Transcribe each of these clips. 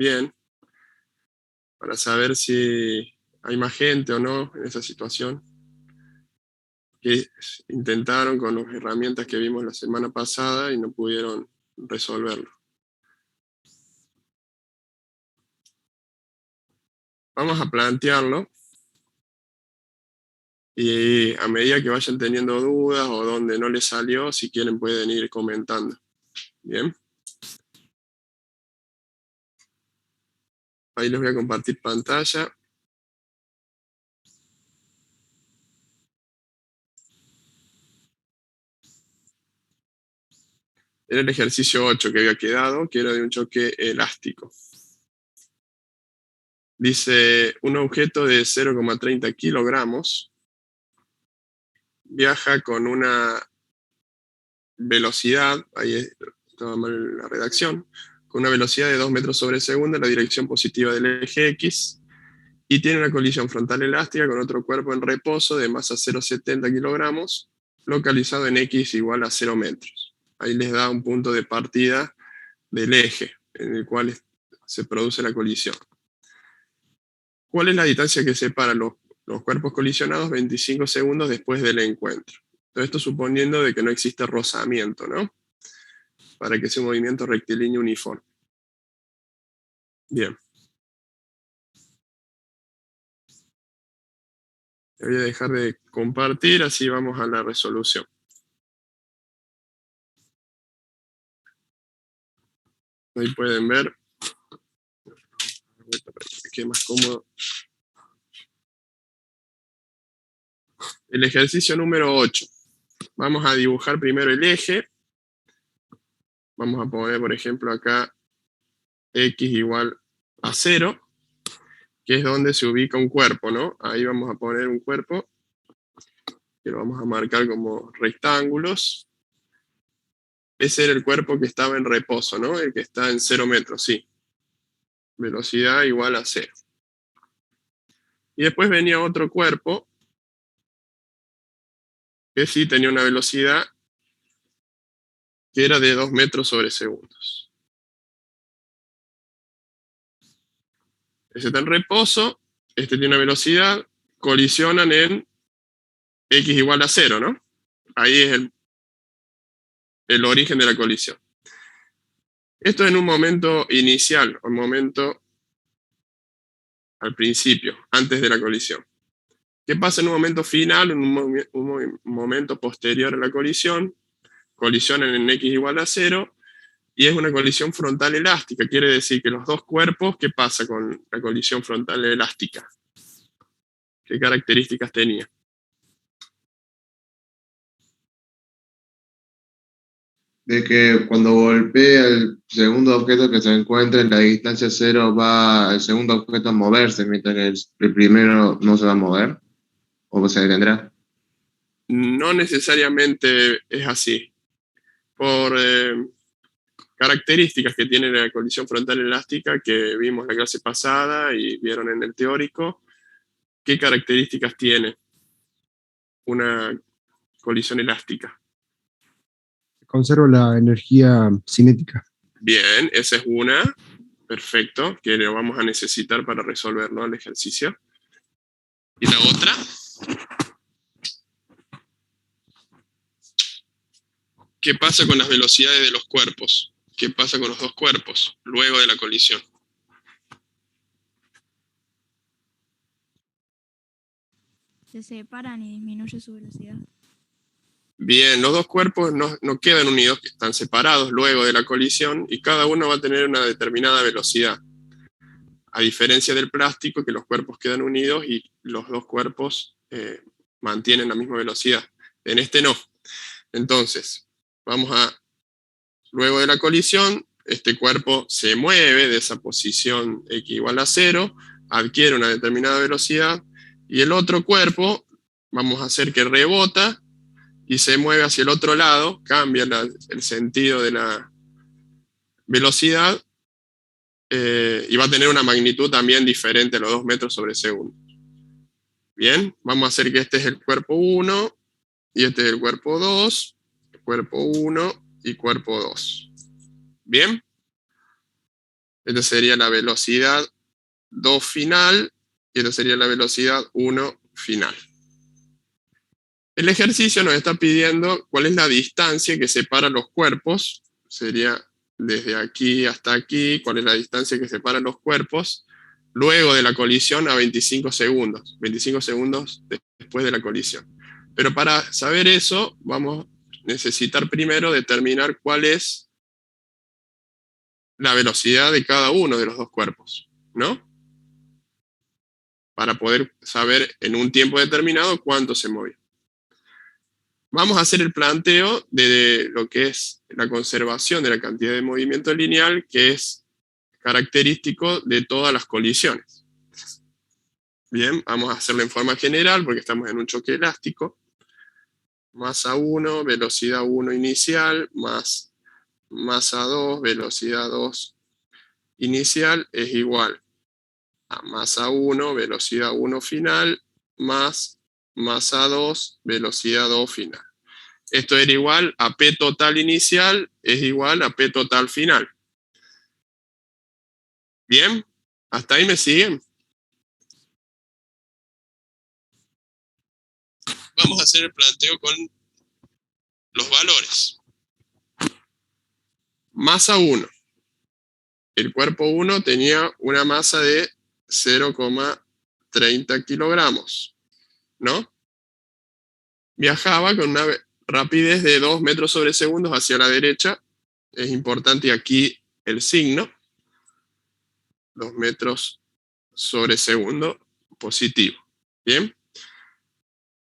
bien, para saber si hay más gente o no en esa situación, que intentaron con las herramientas que vimos la semana pasada y no pudieron resolverlo. Vamos a plantearlo y a medida que vayan teniendo dudas o donde no les salió, si quieren pueden ir comentando. Bien. Ahí les voy a compartir pantalla. Era el ejercicio 8 que había quedado, que era de un choque elástico. Dice, un objeto de 0,30 kilogramos viaja con una velocidad, ahí estaba mal la redacción, con una velocidad de 2 metros sobre segundo en la dirección positiva del eje X y tiene una colisión frontal elástica con otro cuerpo en reposo de masa 0,70 kilogramos localizado en X igual a 0 metros. Ahí les da un punto de partida del eje en el cual se produce la colisión. ¿Cuál es la distancia que separa los cuerpos colisionados? 25 segundos después del encuentro. Todo esto suponiendo de que no existe rozamiento, ¿no? Para que sea un movimiento rectilíneo uniforme. Bien. Voy a dejar de compartir, así vamos a la resolución. Ahí pueden ver. Para que me quede más cómodo. El ejercicio número 8. Vamos a dibujar primero el eje. Vamos a poner, por ejemplo, acá X igual a 0, que es donde se ubica un cuerpo, ¿no? Ahí vamos a poner un cuerpo, que lo vamos a marcar como rectángulos. Ese era el cuerpo que estaba en reposo, ¿no? El que está en 0 metros, sí. Velocidad igual a 0. Y después venía otro cuerpo, que sí tenía una velocidad que era de 2 metros sobre segundos. Ese está en reposo, este tiene una velocidad, colisionan en X igual a 0, ¿no? Ahí es el origen de la colisión. Esto en un momento inicial, un momento al principio, antes de la colisión. ¿Qué pasa en un momento final, en un momento posterior a la colisión? Colisionan en X igual a 0 y es una colisión frontal elástica. Quiere decir que los dos cuerpos, ¿qué pasa con la colisión frontal elástica? ¿Qué características tenía? De que cuando golpea el segundo objeto que se encuentra en la distancia 0 va el segundo objeto a moverse, mientras que el primero no se va a mover, o se detendrá. No necesariamente es así. Por características que tiene la colisión frontal elástica que vimos en la clase pasada y vieron en el teórico, ¿qué características tiene una colisión elástica? Conserva la energía cinética. Bien, esa es una. Perfecto, que lo vamos a necesitar para resolver, ¿no?, el ejercicio. ¿Y la otra? ¿Qué pasa con las velocidades de los cuerpos? ¿Qué pasa con los dos cuerpos luego de la colisión? Se separan y disminuye su velocidad. Bien, los dos cuerpos no quedan unidos, que están separados luego de la colisión y cada uno va a tener una determinada velocidad. A diferencia del plástico, que los cuerpos quedan unidos y los dos cuerpos mantienen la misma velocidad. En este no. Entonces, luego de la colisión, este cuerpo se mueve de esa posición X igual a 0, adquiere una determinada velocidad, y el otro cuerpo, vamos a hacer que rebota, y se mueve hacia el otro lado, cambia el sentido de la velocidad, y va a tener una magnitud también diferente a los 2 metros sobre segundo. Bien, vamos a hacer que este es el cuerpo 1, y este es el cuerpo 2, cuerpo 1 y cuerpo 2. Bien. Esta sería la velocidad 2 final, y esta sería la velocidad 1 final. El ejercicio nos está pidiendo cuál es la distancia que separa los cuerpos, sería desde aquí hasta aquí, cuál es la distancia que separa los cuerpos, luego de la colisión a 25 segundos después de la colisión. Pero para saber eso, vamos a necesitar primero determinar cuál es la velocidad de cada uno de los dos cuerpos, ¿no? Para poder saber en un tiempo determinado cuánto se movió. Vamos a hacer el planteo de lo que es la conservación de la cantidad de movimiento lineal, que es característico de todas las colisiones. Bien, vamos a hacerlo en forma general porque estamos en un choque elástico. Masa 1, velocidad 1 inicial, más masa 2, velocidad 2 inicial, es igual a masa 1, velocidad 1 final, más masa 2, velocidad 2 final. Esto era igual a P total inicial, es igual a P total final. ¿Bien? ¿Hasta ahí me siguen? Vamos a hacer el planteo con los valores. Masa 1. El cuerpo 1 tenía una masa de 0,30 kilogramos, ¿no? Viajaba con una rapidez de 2 metros sobre segundos hacia la derecha. Es importante aquí el signo. 2 metros sobre segundo positivo. ¿Bien?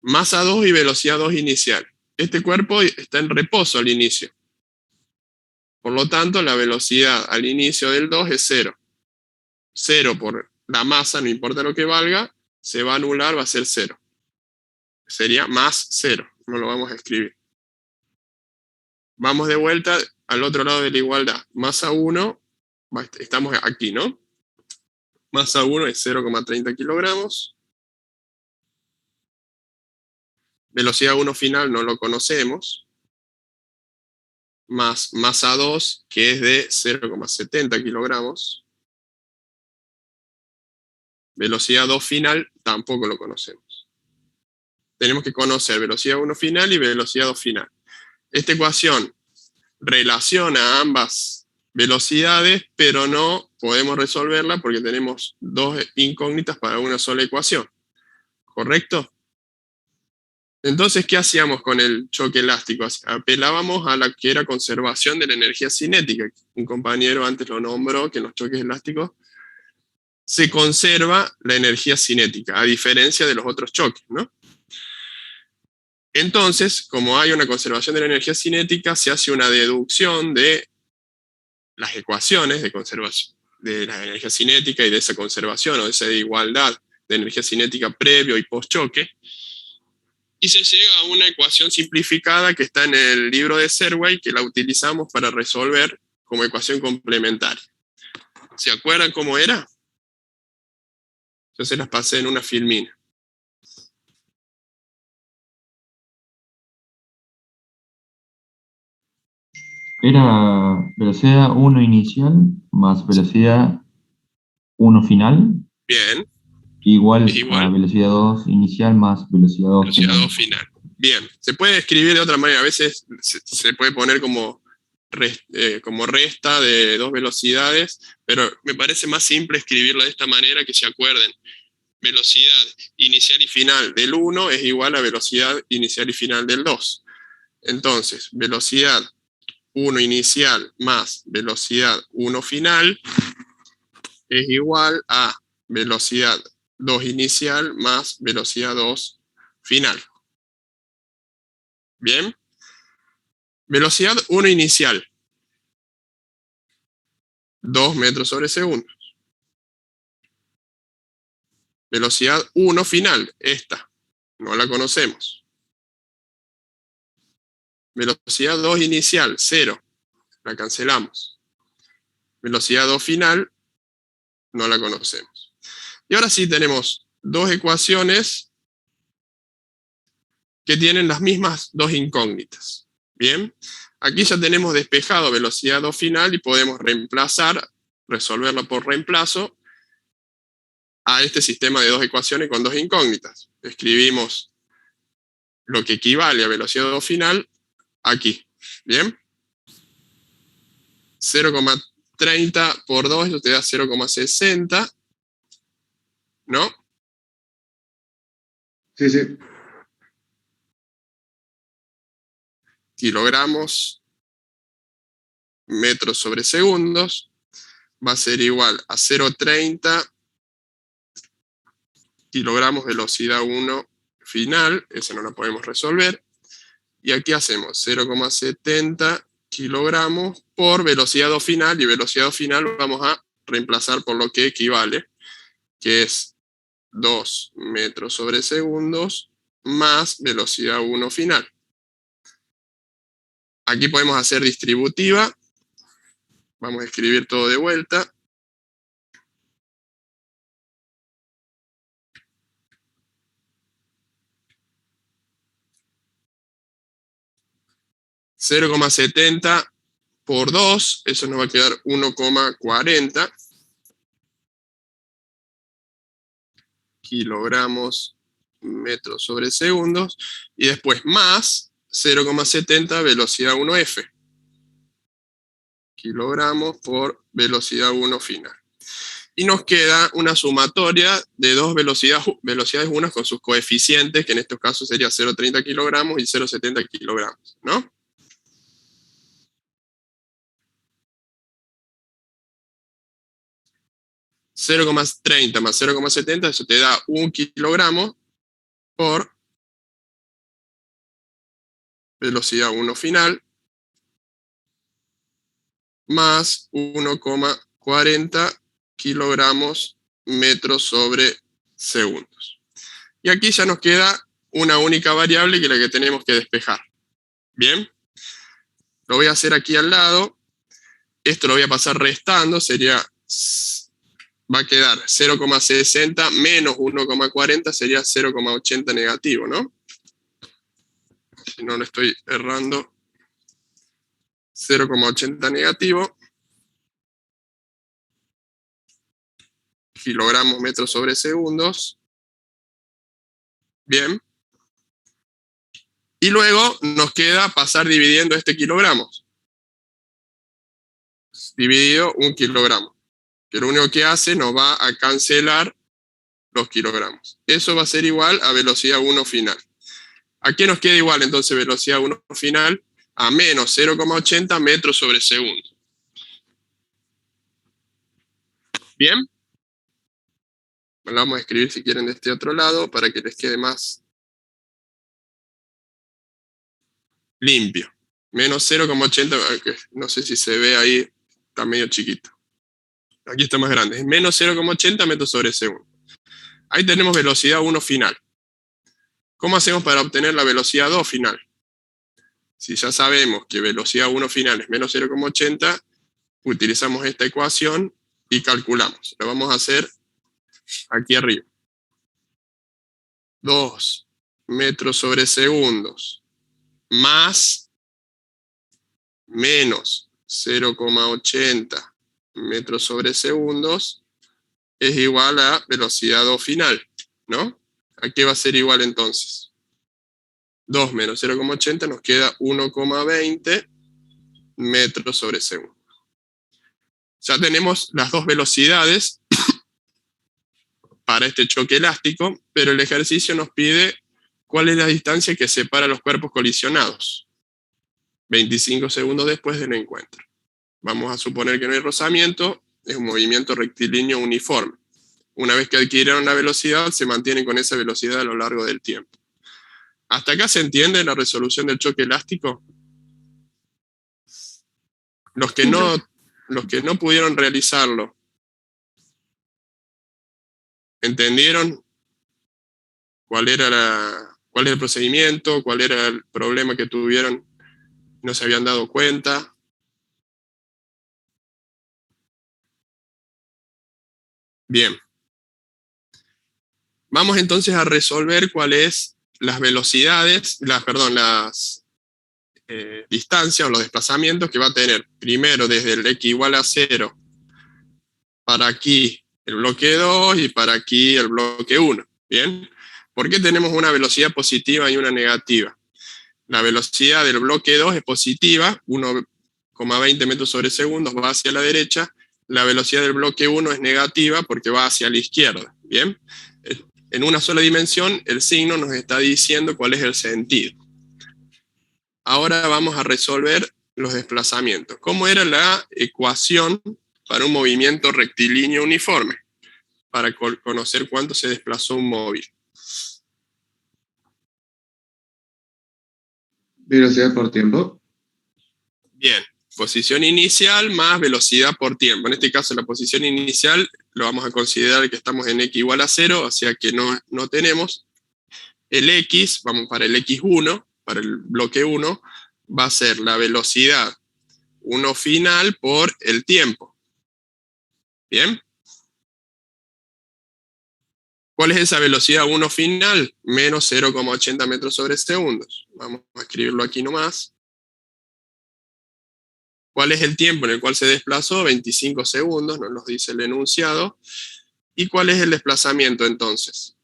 Masa 2 y velocidad 2 inicial. Este cuerpo está en reposo al inicio. Por lo tanto, la velocidad al inicio del 2 es 0. 0 por la masa, no importa lo que valga, se va a anular, va a ser 0. Sería más 0. No lo vamos a escribir. Vamos de vuelta al otro lado de la igualdad. Masa 1, estamos aquí, ¿no? Masa 1 es 0,30 kilogramos. Velocidad 1 final no lo conocemos. Más masa 2, que es de 0,70 kilogramos. Velocidad 2 final tampoco lo conocemos. Tenemos que conocer velocidad 1 final y velocidad 2 final. Esta ecuación relaciona ambas velocidades, pero no podemos resolverla porque tenemos dos incógnitas para una sola ecuación. ¿Correcto? Entonces, ¿qué hacíamos con el choque elástico? Apelábamos a la que era conservación de la energía cinética. Un compañero antes lo nombró, que en los choques elásticos se conserva la energía cinética, a diferencia de los otros choques, ¿no? Entonces, como hay una conservación de la energía cinética, se hace una deducción de las ecuaciones de conservación de la energía cinética y de esa conservación o de esa igualdad de energía cinética previo y post-choque, y se llega a una ecuación simplificada que está en el libro de Serway, que la utilizamos para resolver como ecuación complementaria. ¿Se acuerdan cómo era? Yo se las pasé en una filmina. Era velocidad 1 inicial más velocidad 1 final, Bien, igual igual a velocidad 2 inicial más velocidad 2 velocidad final. 2 final. Bien, se puede escribir de otra manera. A veces se puede poner como resta de dos velocidades, pero me parece más simple escribirlo de esta manera, que se acuerden. Velocidad inicial y final del 1 es igual a velocidad inicial y final del 2. Entonces, velocidad 1 inicial más velocidad 1 final es igual a velocidad 2 inicial más velocidad 2 final. ¿Bien? Velocidad 1 inicial. 2 metros sobre segundo. Velocidad 1 final, esta. No la conocemos. Velocidad 2 inicial, 0. La cancelamos. Velocidad 2 final, no la conocemos. Y ahora sí tenemos dos ecuaciones que tienen las mismas dos incógnitas. Bien, aquí ya tenemos despejado velocidad 2 final y podemos reemplazar resolverla por reemplazo a este sistema de dos ecuaciones con dos incógnitas. Escribimos lo que equivale a velocidad O final aquí. ¿Bien? 0,30 por 2, eso te da 0,60. ¿No? Sí, sí. Kilogramos metros sobre segundos va a ser igual a 0,30 kilogramos velocidad 1 final, esa no la podemos resolver, y aquí hacemos 0,70 kilogramos por velocidad 2 final, y velocidad 2 final vamos a reemplazar por lo que equivale, que es 2 metros sobre segundos más velocidad 1 final. Aquí podemos hacer distributiva, vamos a escribir todo de vuelta. ,70 por 2, eso nos va a quedar 1,40 kilogramos metros sobre segundos, y después más 0,70 velocidad 1F, kilogramos por velocidad 1 final. Y nos queda una sumatoria de dos velocidades unas con sus coeficientes, que en estos casos sería 0,30 kilogramos y 0,70 kilogramos, ¿no? ,30 más 0,70, eso te da 1 kilogramo por velocidad 1 final, más 1,40 kilogramos metros sobre segundos. Y aquí ya nos queda una única variable, que es la que tenemos que despejar. Bien, lo voy a hacer aquí al lado, esto lo voy a pasar restando, va a quedar 0,60 menos 1,40, sería 0,80 negativo, ¿no? Si no lo estoy errando, 0,80 negativo, kilogramos metros sobre segundos. Bien. Y luego nos queda pasar dividiendo este kilogramos. Dividido 1 kilogramo. Que lo único que hace, nos va a cancelar los kilogramos. Eso va a ser igual a velocidad 1 final. ¿A qué nos queda igual entonces velocidad 1 final? A menos 0,80 metros sobre segundo. ¿Bien? Lo vamos a escribir si quieren de este otro lado para que les quede más limpio. Menos 0,80, no sé si se ve ahí, está medio chiquito. Aquí está más grande. Es menos 0,80 metros sobre segundo. Ahí tenemos velocidad 1 final. ¿Cómo hacemos para obtener la velocidad 2 final? Si ya sabemos que velocidad 1 final es menos 0,80, utilizamos esta ecuación y calculamos. Lo vamos a hacer aquí arriba. 2 metros sobre segundos más menos 0,80 metros sobre segundos es igual a velocidad 2 final, ¿no? ¿A qué va a ser igual entonces? 2 menos 0,80 nos queda 1,20 metros sobre segundo. Ya tenemos las dos velocidades para este choque elástico, pero el ejercicio nos pide cuál es la distancia que separa los cuerpos colisionados 25 segundos después del encuentro. Vamos a suponer que no hay rozamiento, es un movimiento rectilíneo uniforme. Una vez que adquirieron la velocidad, se mantienen con esa velocidad a lo largo del tiempo. ¿Hasta acá se entiende la resolución del choque elástico? Los que no pudieron realizarlo, ¿entendieron cuál era el procedimiento, cuál era el problema que tuvieron? ¿No se habían dado cuenta? Bien. Vamos entonces a resolver cuáles las velocidades, las distancias o los desplazamientos que va a tener primero desde el x igual a 0 para aquí el bloque 2 y para aquí el bloque 1. ¿Bien? ¿Por qué tenemos una velocidad positiva y una negativa? La velocidad del bloque 2 es positiva, 1,20 metros sobre segundo, va hacia la derecha. La velocidad del bloque 1 es negativa porque va hacia la izquierda. ¿Bien? En una sola dimensión, el signo nos está diciendo cuál es el sentido. Ahora vamos a resolver los desplazamientos. ¿Cómo era la ecuación para un movimiento rectilíneo uniforme? Para conocer cuánto se desplazó un móvil. Velocidad por tiempo. Bien, posición inicial más velocidad por tiempo. En este caso la posición inicial lo vamos a considerar que estamos en x igual a 0, o sea que no tenemos. El x, vamos para el x1, para el bloque 1, va a ser la velocidad 1 final por el tiempo. ¿Bien? ¿Cuál es esa velocidad 1 final? Menos 0,80 metros sobre segundos. Vamos a escribirlo aquí nomás. ¿Cuál es el tiempo en el cual se desplazó? 25 segundos, nos lo dice el enunciado. ¿Y cuál es el desplazamiento entonces?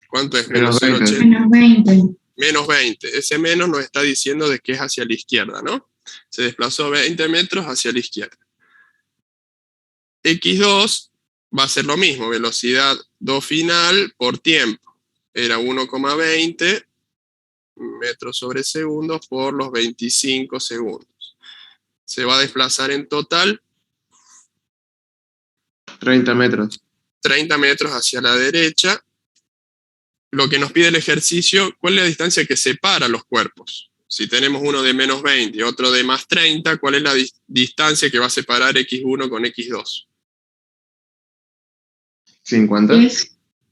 ¿Cuánto es? Menos 20. Menos 20. Menos 20. Ese menos nos está diciendo de que es hacia la izquierda, ¿no? Se desplazó 20 metros hacia la izquierda. X2 va a ser lo mismo, velocidad 2 final por tiempo. Era 1,20 metros sobre segundos por los 25 segundos. Se va a desplazar en total 30 metros. 30 metros hacia la derecha. Lo que nos pide el ejercicio, ¿cuál es la distancia que separa los cuerpos? Si tenemos uno de menos 20 y otro de más 30, ¿cuál es la distancia que va a separar x1 con x2? 50.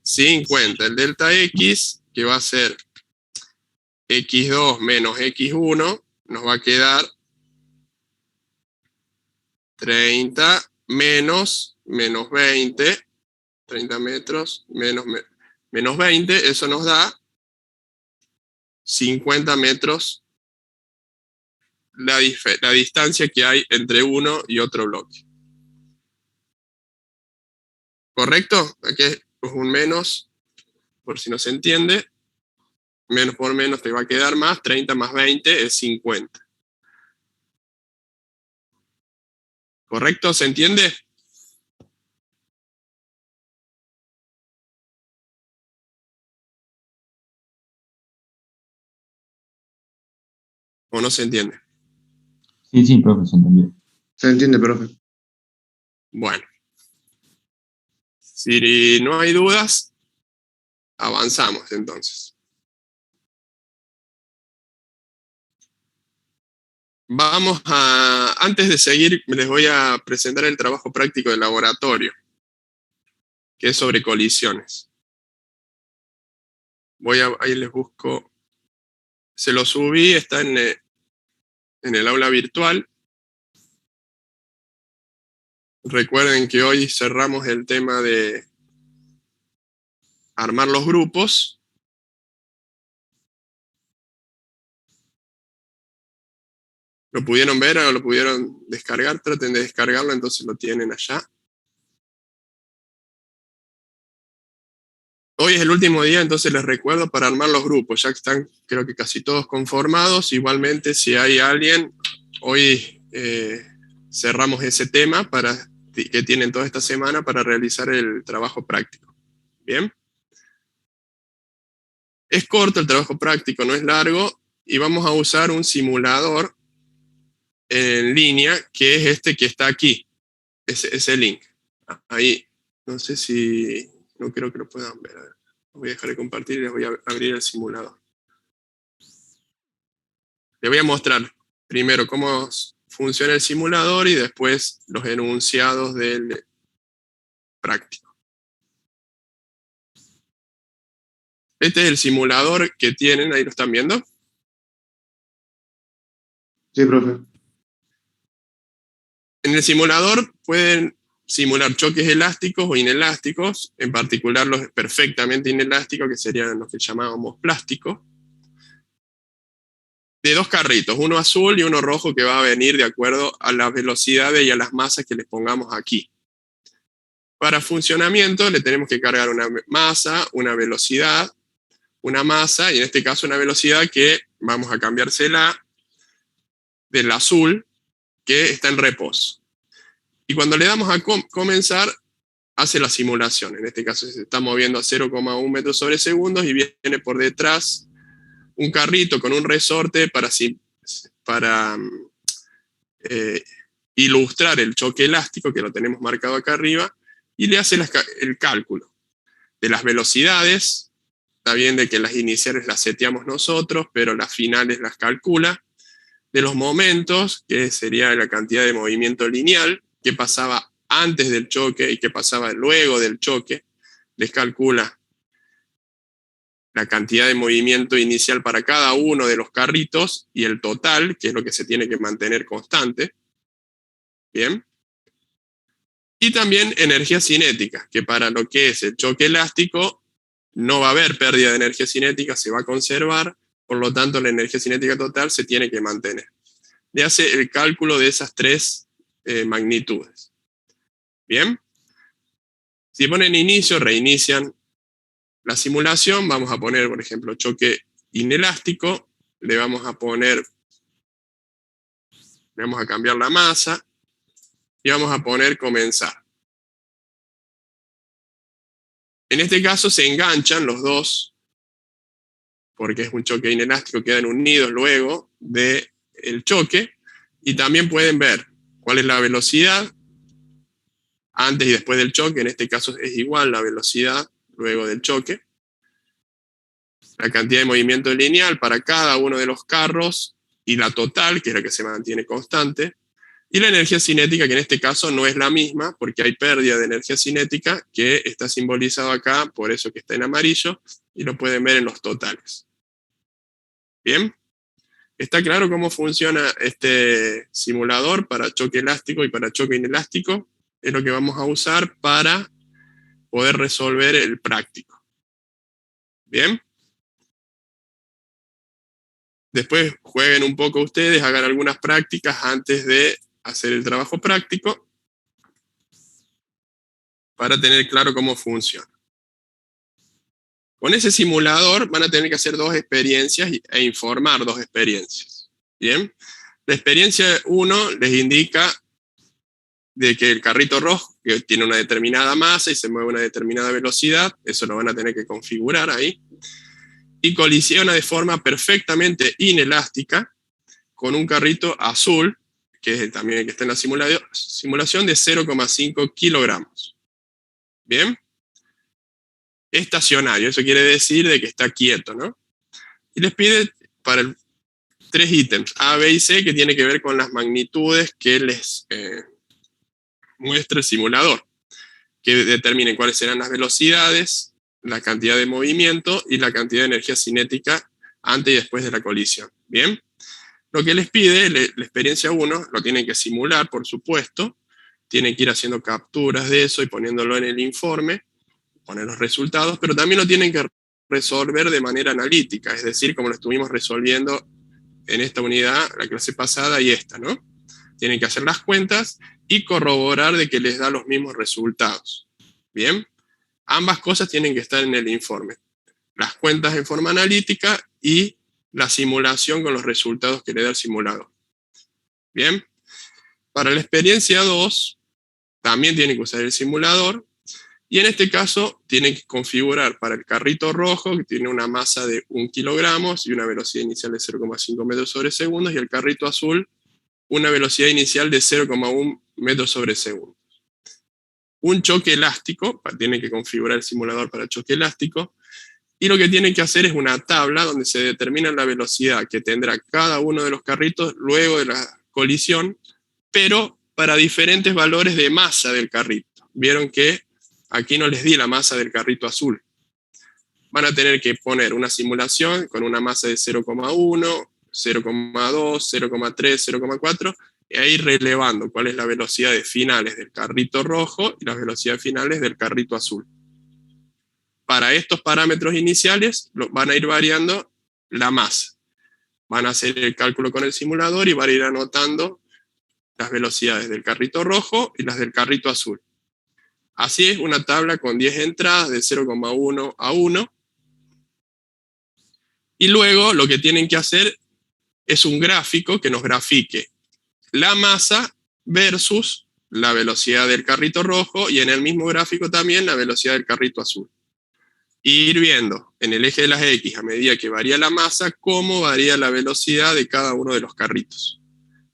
50. El delta x, que va a ser x2 menos x1, nos va a quedar 30 menos 20, 30 metros menos 20, eso nos da 50 metros la distancia que hay entre uno y otro bloque. ¿Correcto? Aquí es un menos, por si no se entiende. Menos por menos te va a quedar más. 30 más 20 es 50. ¿Correcto? ¿Se entiende? ¿O no se entiende? Sí, profe, se entendió. ¿Se entiende, profe? Bueno. Si no hay dudas, avanzamos entonces. Antes de seguir, les voy a presentar el trabajo práctico del laboratorio, que es sobre colisiones. Ahí les busco, se lo subí, está en el aula virtual. Recuerden que hoy cerramos el tema de armar los grupos. ¿Lo pudieron ver o lo pudieron descargar? Traten de descargarlo, entonces lo tienen allá. Hoy es el último día, entonces les recuerdo para armar los grupos, ya que están creo que casi todos conformados. Igualmente, si hay alguien, hoy cerramos ese tema que tienen toda esta semana para realizar el trabajo práctico. ¿Bien? Es corto el trabajo práctico, no es largo, y vamos a usar un simulador en línea, que es este que está aquí, ese link. Ahí, no sé si, no creo que lo puedan ver. A ver, voy a dejar de compartir y les voy a abrir el simulador. Les voy a mostrar primero cómo funciona el simulador y después los enunciados del práctico. Este es el simulador que tienen, ahí lo están viendo. Sí, profe. En el simulador pueden simular choques elásticos o inelásticos, en particular los perfectamente inelásticos, que serían los que llamábamos plásticos. de dos carritos, uno azul y uno rojo, que va a venir de acuerdo a las velocidades y a las masas que les pongamos aquí. Para funcionamiento le tenemos que cargar una masa, una velocidad, una masa, y en este caso una velocidad que vamos a cambiársela del azul, que está en reposo. Y cuando le damos a comenzar, hace la simulación. En este caso se está moviendo a 0,1 metros sobre segundos y viene por detrás un carrito con un resorte para ilustrar el choque elástico, que lo tenemos marcado acá arriba, y le hace el cálculo de las velocidades. Está bien de que las iniciales las seteamos nosotros, pero las finales las calcula. De los momentos, que sería la cantidad de movimiento lineal, que pasaba antes del choque y que pasaba luego del choque, les calcula la cantidad de movimiento inicial para cada uno de los carritos y el total, que es lo que se tiene que mantener constante. Bien. Y también energía cinética, que para lo que es el choque elástico no va a haber pérdida de energía cinética, se va a conservar, por lo tanto la energía cinética total se tiene que mantener. Le hace el cálculo de esas tres magnitudes. Bien. Si ponen inicio, reinician la simulación. Vamos a poner, por ejemplo, choque inelástico. Le vamos a cambiar la masa y vamos a poner comenzar. En este caso se enganchan los dos, porque es un choque inelástico, quedan unidos luego del choque, y también pueden ver cuál es la velocidad antes y después del choque. En este caso es igual la velocidad luego del choque, la cantidad de movimiento lineal para cada uno de los carros, y la total, que es la que se mantiene constante, y la energía cinética, que en este caso no es la misma, porque hay pérdida de energía cinética, que está simbolizado acá, por eso que está en amarillo, y lo pueden ver en los totales. ¿Bien? ¿Está claro cómo funciona este simulador para choque elástico y para choque inelástico? Es lo que vamos a usar para poder resolver el práctico. ¿Bien? Después jueguen un poco ustedes, hagan algunas prácticas antes de hacer el trabajo práctico, para tener claro cómo funciona. Con ese simulador van a tener que hacer dos experiencias e informar dos experiencias. ¿Bien? La experiencia 1 les indica de que el carrito rojo, que tiene una determinada masa y se mueve a una determinada velocidad, eso lo van a tener que configurar ahí, y colisiona de forma perfectamente inelástica con un carrito azul, que es también el que está en la simulación, de 0,5 kilogramos. ¿Bien? Estacionario, eso quiere decir de que está quieto, ¿no? Y les pide para 3 ítems, A, B y C, que tiene que ver con las magnitudes que les muestra el simulador, que determinen cuáles serán las velocidades, la cantidad de movimiento y la cantidad de energía cinética antes y después de la colisión. ¿Bien? Lo que les pide, la experiencia 1, lo tienen que simular, por supuesto, tienen que ir haciendo capturas de eso y poniéndolo en el informe, poner los resultados, pero también lo tienen que resolver de manera analítica, es decir, como lo estuvimos resolviendo en esta unidad, la clase pasada y esta, ¿no? Tienen que hacer las cuentas y corroborar de que les da los mismos resultados. ¿Bien? Ambas cosas tienen que estar en el informe. Las cuentas en forma analítica y la simulación con los resultados que le da el simulador. ¿Bien? Para la experiencia 2, también tienen que usar el simulador, y en este caso tienen que configurar para el carrito rojo, que tiene una masa de 1 kilogramo y una velocidad inicial de 0,5 metros sobre segundos, y el carrito azul, una velocidad inicial de 0,1 metros sobre segundos. Un choque elástico, tienen que configurar el simulador para choque elástico, y lo que tienen que hacer es una tabla donde se determina la velocidad que tendrá cada uno de los carritos luego de la colisión, pero para diferentes valores de masa del carrito. Vieron que aquí no les di la masa del carrito azul. Van a tener que poner una simulación con una masa de 0,1, 0,2, 0,3, 0,4, y ahí relevando cuál es la velocidad de finales del carrito rojo y las velocidades finales del carrito azul. Para estos parámetros iniciales van a ir variando la masa. van a hacer el cálculo con el simulador y van a ir anotando las velocidades del carrito rojo y las del carrito azul. Así es una tabla con 10 entradas de 0,1 a 1. Y luego lo que tienen que hacer es un gráfico que nos grafique la masa versus la velocidad del carrito rojo y en el mismo gráfico también la velocidad del carrito azul. Y ir viendo en el eje de las X, a medida que varía la masa, cómo varía la velocidad de cada uno de los carritos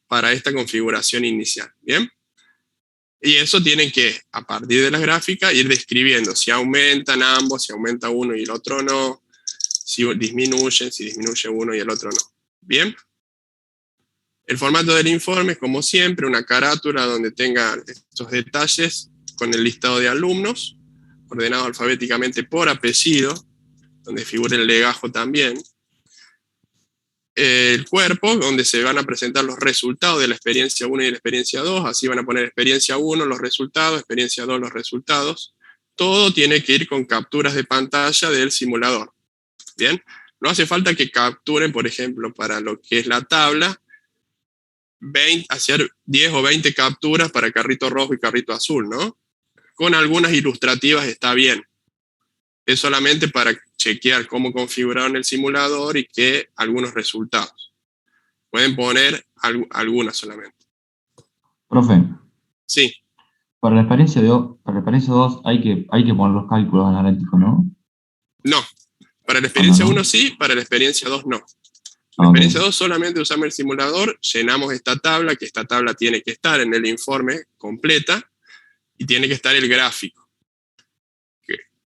para esta configuración inicial. ¿Bien? Y eso tienen que, a partir de las gráficas, ir describiendo si aumentan ambos, si aumenta uno y el otro no, si disminuyen, si disminuye uno y el otro no. ¿Bien? El formato del informe es, como siempre, una carátula donde tenga estos detalles con el listado de alumnos, ordenado alfabéticamente por apellido, donde figura el legajo también. El cuerpo, donde se van a presentar los resultados de la experiencia 1 y la experiencia 2, así van a poner experiencia 1 los resultados, experiencia 2 los resultados. Todo tiene que ir con capturas de pantalla del simulador. ¿Bien? No hace falta que capturen, por ejemplo, para lo que es la tabla, hacer 10 o 20 capturas para carrito rojo y carrito azul, ¿no? Con algunas ilustrativas está bien. Es solamente para chequear cómo configuraron el simulador y que algunos resultados. Pueden poner algunas solamente. Profe, Sí, para la experiencia 2 hay que poner los cálculos analíticos, ¿no? no. Para la experiencia no. 1 sí, para la experiencia 2 no. Ah, La ok. experiencia 2 solamente usamos el simulador, llenamos esta tabla, que esta tabla tiene que estar en el informe completa, y tiene que estar el gráfico,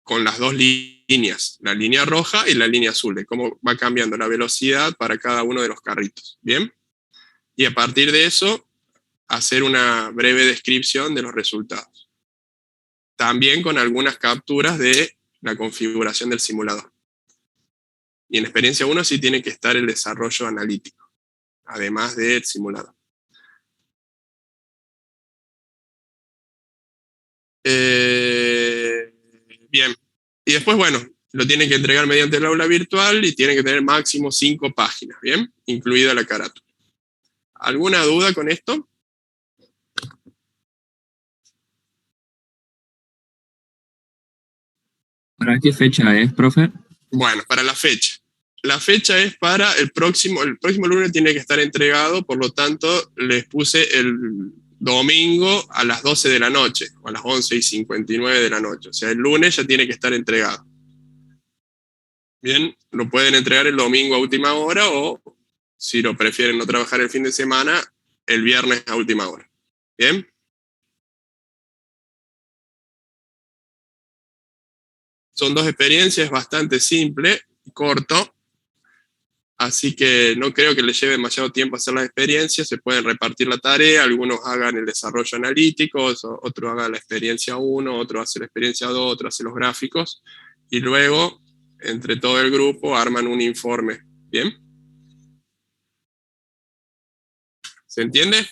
con las dos líneas, la línea roja y la línea azul, de cómo va cambiando la velocidad para cada uno de los carritos. ¿Bien? Y a partir de eso, hacer una breve descripción de los resultados. También con algunas capturas de la configuración del simulador. Y en experiencia 1 sí tiene que estar el desarrollo analítico, además del simulador. Bien. Y después, bueno, lo tienen que entregar mediante el aula virtual y tienen que tener máximo 5 páginas, ¿bien? Incluida la carátula. ¿Alguna duda con esto? ¿Para qué fecha es, profe? Bueno, para la fecha. La fecha es para el próximo lunes tiene que estar entregado, por lo tanto les puse el domingo a las 12 de la noche, o a las 11:59 de la noche. O sea, el lunes ya tiene que estar entregado. Bien, lo pueden entregar el domingo a última hora o, si lo prefieren no trabajar el fin de semana, el viernes a última hora. Bien. Son 2 experiencias, bastante simple, corto, así que no creo que les lleve demasiado tiempo hacer las experiencias, se pueden repartir la tarea, algunos hagan el desarrollo analítico, otro haga la experiencia 1, otro hace la experiencia 2, otro hace los gráficos, y luego, entre todo el grupo, arman un informe. ¿Bien? ¿Se entiende?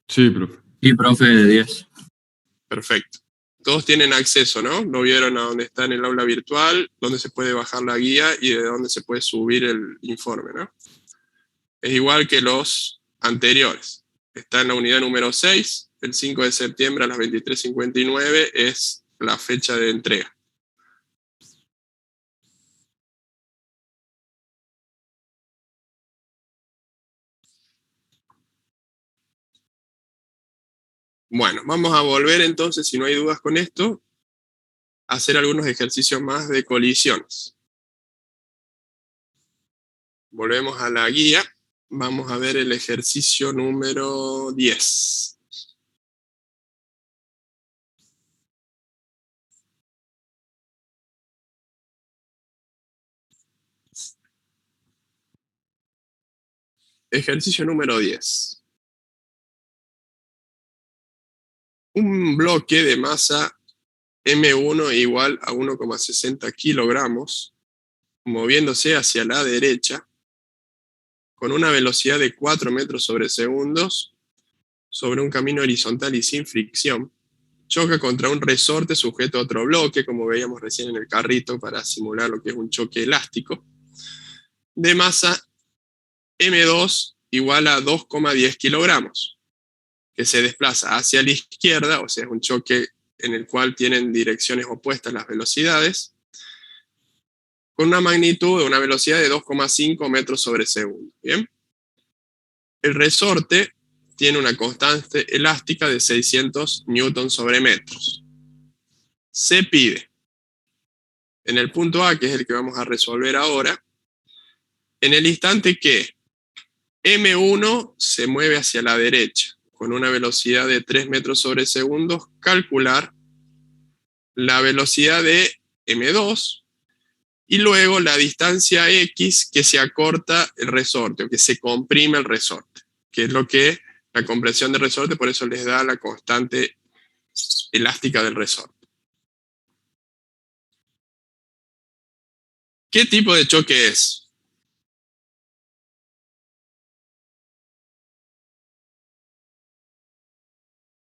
Sí, profe. Sí, profe, de 10. Perfecto. Todos tienen acceso, ¿no? Lo vieron a dónde está en el aula virtual, dónde se puede bajar la guía y de dónde se puede subir el informe, ¿no? Es igual que los anteriores. Está en la unidad número 6, el 5 de septiembre a las 23:59 es la fecha de entrega. Bueno, vamos a volver entonces, si no hay dudas con esto, a hacer algunos ejercicios más de colisiones. Volvemos a la guía. Vamos a ver el ejercicio número 10. Ejercicio número 10. Un bloque de masa M1 igual a 1,60 kilogramos, moviéndose hacia la derecha, con una velocidad de 4 metros sobre segundos, sobre un camino horizontal y sin fricción, choca contra un resorte sujeto a otro bloque, como veíamos recién en el carrito para simular lo que es un choque elástico, de masa M2 igual a 2,10 kilogramos, que se desplaza hacia la izquierda, o sea, es un choque en el cual tienen direcciones opuestas las velocidades, con una magnitud de una velocidad de 2,5 metros sobre segundo. ¿Bien? El resorte tiene una constante elástica de 600 newtons sobre metros. Se pide, en el punto A, que es el que vamos a resolver ahora, en el instante que M1 se mueve hacia la derecha con una velocidad de 3 metros sobre segundo, calcular la velocidad de M2 y luego la distancia X que se acorta el resorte o que se comprime el resorte, que es lo que la compresión del resorte, por eso les da la constante elástica del resorte. ¿Qué tipo de choque es?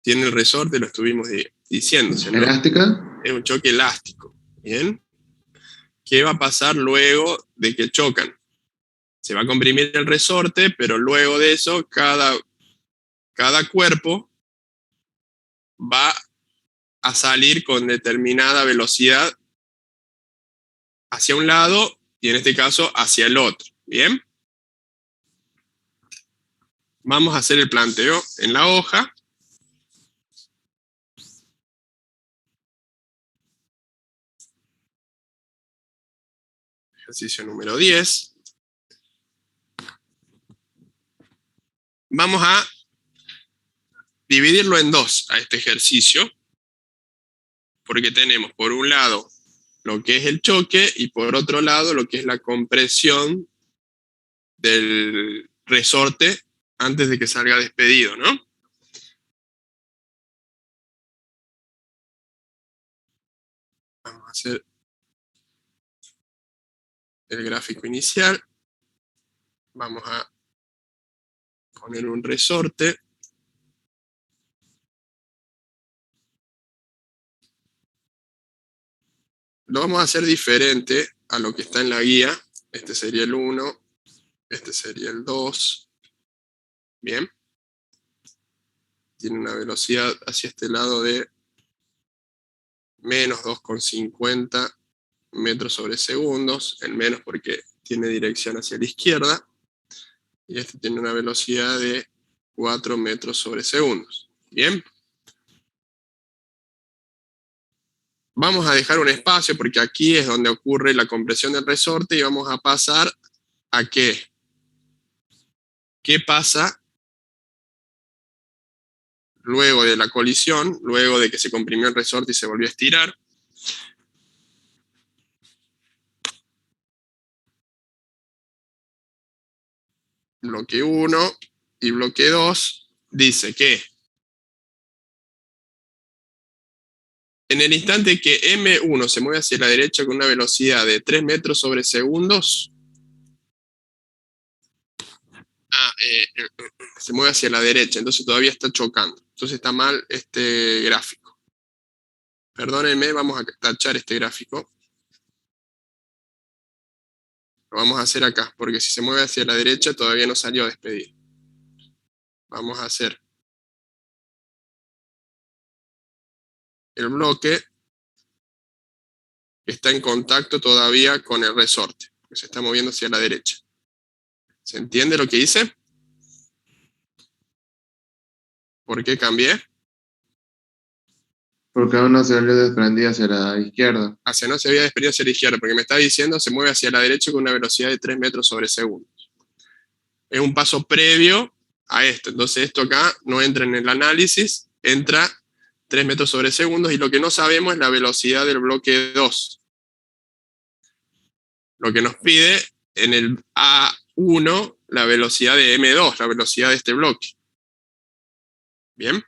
Tiene el resorte, lo estuvimos diciendo, ¿no? ¿Elástica? Es un choque elástico. ¿Bien? ¿Qué va a pasar luego de que chocan? Se va a comprimir el resorte, pero luego de eso, cada cuerpo va a salir con determinada velocidad hacia un lado y en este caso hacia el otro. ¿Bien? Vamos a hacer el planteo en la hoja. Ejercicio número 10. Vamos a dividirlo en dos a este ejercicio, porque tenemos por un lado lo que es el choque y por otro lado lo que es la compresión del resorte antes de que salga despedido, ¿no? Vamos a hacer el gráfico inicial. Vamos a poner un resorte. Lo vamos a hacer diferente a lo que está en la guía. Este sería el 1, este sería el 2. Bien. Tiene una velocidad hacia este lado de menos 2,50 metros sobre segundos. El menos porque tiene dirección hacia la izquierda. Y este tiene una velocidad de 4 metros sobre segundos. Bien. Vamos a dejar un espacio porque aquí es donde ocurre la compresión del resorte y vamos a pasar a ¿qué? ¿Qué pasa luego de la colisión, luego de que se comprimió el resorte y se volvió a estirar? Bloque 1 y bloque 2 dice que en el instante que M1 se mueve hacia la derecha con una velocidad de 3 metros sobre segundos, se mueve hacia la derecha, entonces todavía está chocando. Entonces está mal este gráfico. Perdónenme, vamos a tachar este gráfico. Lo vamos a hacer acá, porque si se mueve hacia la derecha todavía no salió a despedir. Vamos a hacer el bloque que está en contacto todavía con el resorte, que se está moviendo hacia la derecha. ¿Se entiende lo que hice? ¿Por qué cambié? Porque aún no se había desprendido hacia la izquierda. Hacia no se había desprendido hacia la izquierda, porque me está diciendo se mueve hacia la derecha con una velocidad de 3 metros sobre segundos. Es un paso previo a esto. Entonces esto acá no entra en el análisis, entra 3 metros sobre segundos y lo que no sabemos es la velocidad del bloque 2. Lo que nos pide en el A1 la velocidad de M2, la velocidad de este bloque. Bien.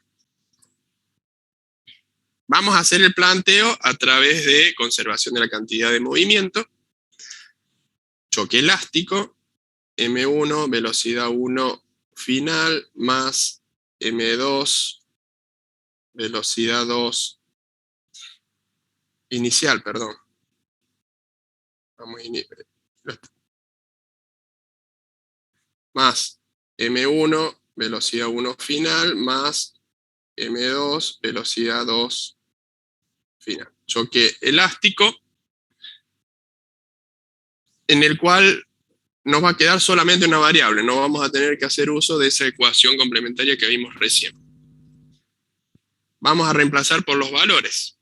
Vamos a hacer el planteo a través de conservación de la cantidad de movimiento, choque elástico, M1, velocidad 1 final, más M2 velocidad 2 inicial, perdón. Vamos más M1, velocidad 1 final, más M2, velocidad 2 final. Choque elástico, en el cual nos va a quedar solamente una variable, no vamos a tener que hacer uso de esa ecuación complementaria que vimos recién. Vamos a reemplazar por los valores.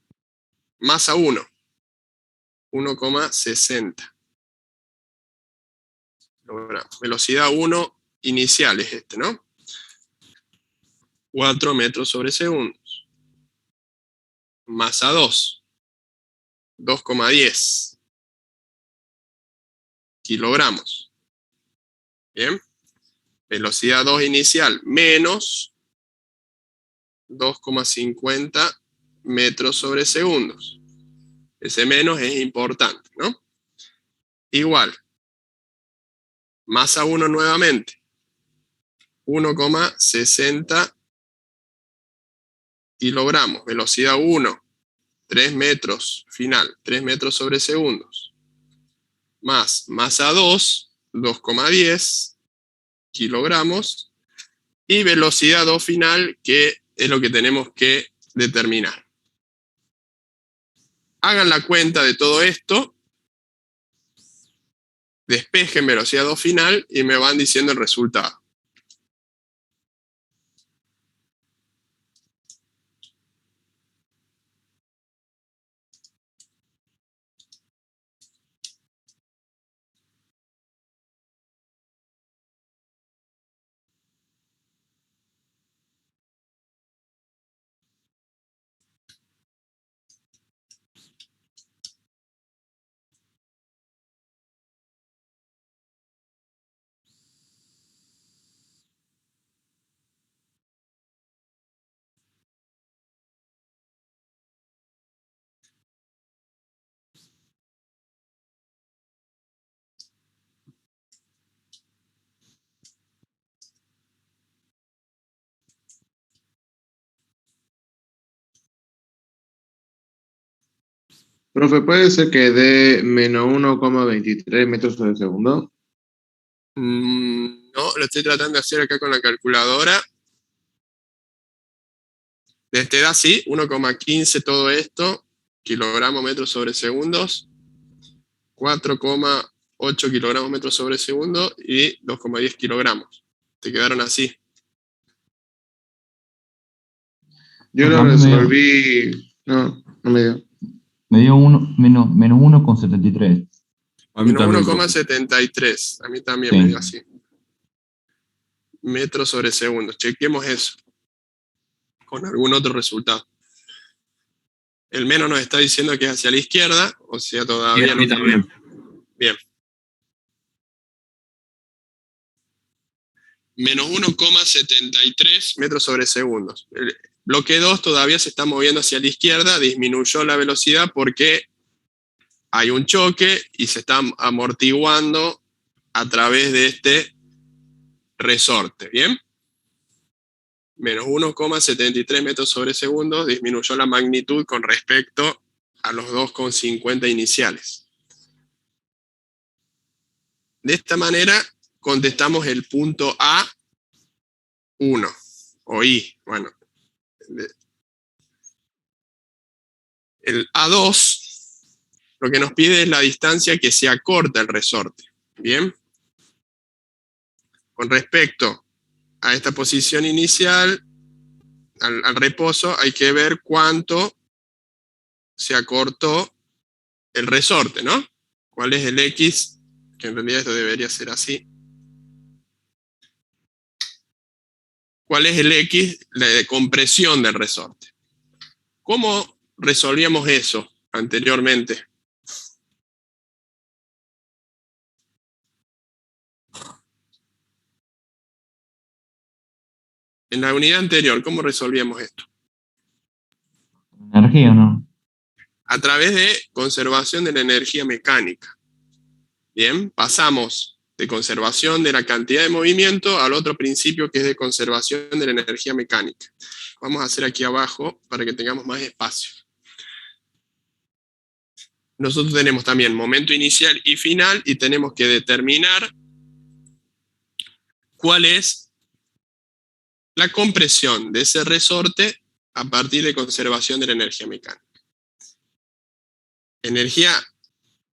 Masa 1, 1,60. Velocidad 1 inicial es este, ¿no? 4 metros sobre segundos. Masa 2, 2,10 kilogramos. Bien. Velocidad 2 inicial menos 2,50 metros sobre segundos. Ese menos es importante, ¿no? Igual. Masa 1 nuevamente. 1,60 kilogramos. Velocidad 1. 3 metros final. 3 metros sobre segundos. Más masa 2. 2,10 kilogramos. Y velocidad 2 final, que es lo que tenemos que determinar. Hagan la cuenta de todo esto. Despejen velocidad 2 final y me van diciendo el resultado. Profe, ¿puede ser que dé menos 1,23 metros sobre segundo? No, lo estoy tratando de hacer acá con la calculadora. De esta edad sí, 1,15 todo esto, kilogramos metros sobre segundos, 4,8 kilogramos metros sobre segundo y 2,10 kilogramos. Te quedaron así. Yo Profe, lo a mí resolví. No, no me dio. me dio menos 1,73. A mí Menos también, profe. 1,73. A mí también Sí. me dio así. Metros sobre segundos. Chequemos eso. Con algún otro resultado. El menos nos está diciendo que es hacia la izquierda, o sea, Sí, todavía a mí no. también. Bien. Menos 1,73 metros sobre segundos. El bloque 2 todavía se está moviendo hacia la izquierda, disminuyó la velocidad porque hay un choque y se está amortiguando a través de este resorte. ¿Bien? Menos 1,73 metros sobre segundo disminuyó la magnitud con respecto a los 2,50 iniciales. De esta manera contestamos el punto A1 o I. Bueno, el A2 lo que nos pide es la distancia que se acorta el resorte. Bien. Con respecto a esta posición inicial, al reposo, hay que ver cuánto se acortó el resorte, ¿no? ¿Cuál es el X? Que en realidad esto debería ser así. ¿Cuál es el X? La de compresión del resorte. ¿Cómo resolvíamos eso anteriormente? En la unidad anterior, ¿cómo resolvíamos esto? ¿Energía, no? A través de conservación de la energía mecánica. Bien, pasamos de conservación de la cantidad de movimiento al otro principio que es de conservación de la energía mecánica. vamos a hacer aquí abajo para que tengamos más espacio. Nosotros tenemos también momento inicial y final y tenemos que determinar cuál es la compresión de ese resorte a partir de conservación de la energía mecánica. Energía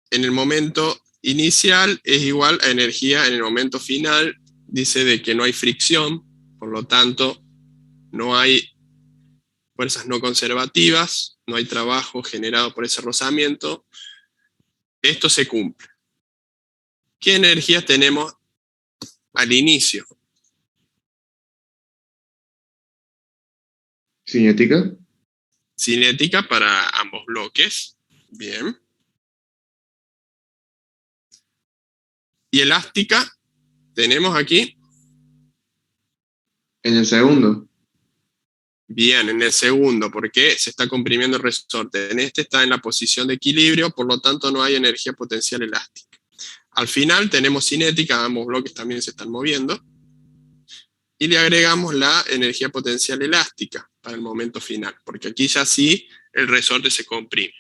en el momento inicial es igual a energía en el momento final. Dice de que no hay fricción, por lo tanto no hay fuerzas no conservativas, no hay trabajo generado por ese rozamiento. Esto se cumple. ¿Qué energías tenemos al inicio? Cinética. Cinética para ambos bloques. Bien. Y elástica tenemos aquí. En el segundo. Bien, en el segundo, porque se está comprimiendo el resorte. En este está en la posición de equilibrio, por lo tanto no hay energía potencial elástica. Al final tenemos cinética, ambos bloques también se están moviendo. Y le agregamos la energía potencial elástica para el momento final, porque aquí ya sí el resorte se comprime.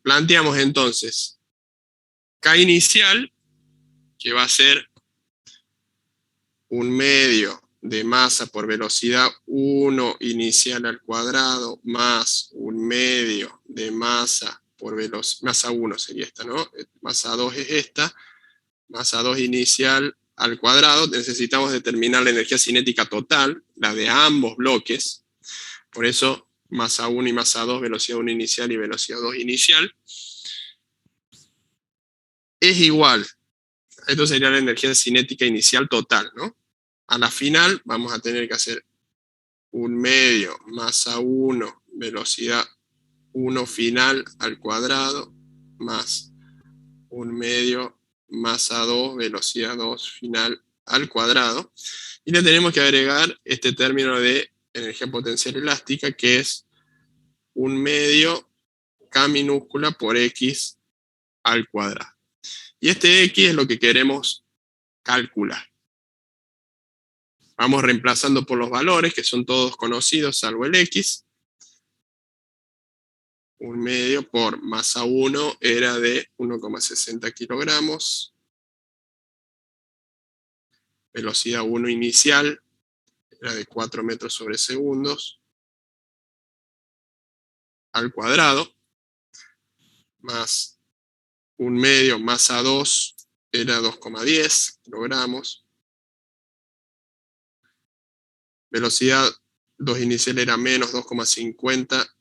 Planteamos entonces K inicial, que va a ser un medio de masa por velocidad 1 inicial al cuadrado más un medio de masa por velocidad, masa 1 sería esta, ¿no? Masa 2 es esta, masa 2 inicial al cuadrado. Necesitamos determinar la energía cinética total, la de ambos bloques. Por eso masa 1 y masa 2, velocidad 1 inicial y velocidad 2 inicial, es igual. Esto sería la energía cinética inicial total, ¿no? A la final vamos a tener que hacer un medio, masa 1, velocidad 1 final al cuadrado, más un medio, masa 2, velocidad 2 final al cuadrado. Y le tenemos que agregar este término de energía potencial elástica, que es un medio K minúscula por X al cuadrado. Y este X es lo que queremos calcular. Vamos reemplazando por los valores, que son todos conocidos, salvo el X. Un medio por masa 1 era de 1,60 kilogramos. Velocidad 1 inicial era de 4 metros sobre segundos al cuadrado, más un medio, masa 2 era 2,10 kilogramos. Velocidad 2 inicial era menos 2,50.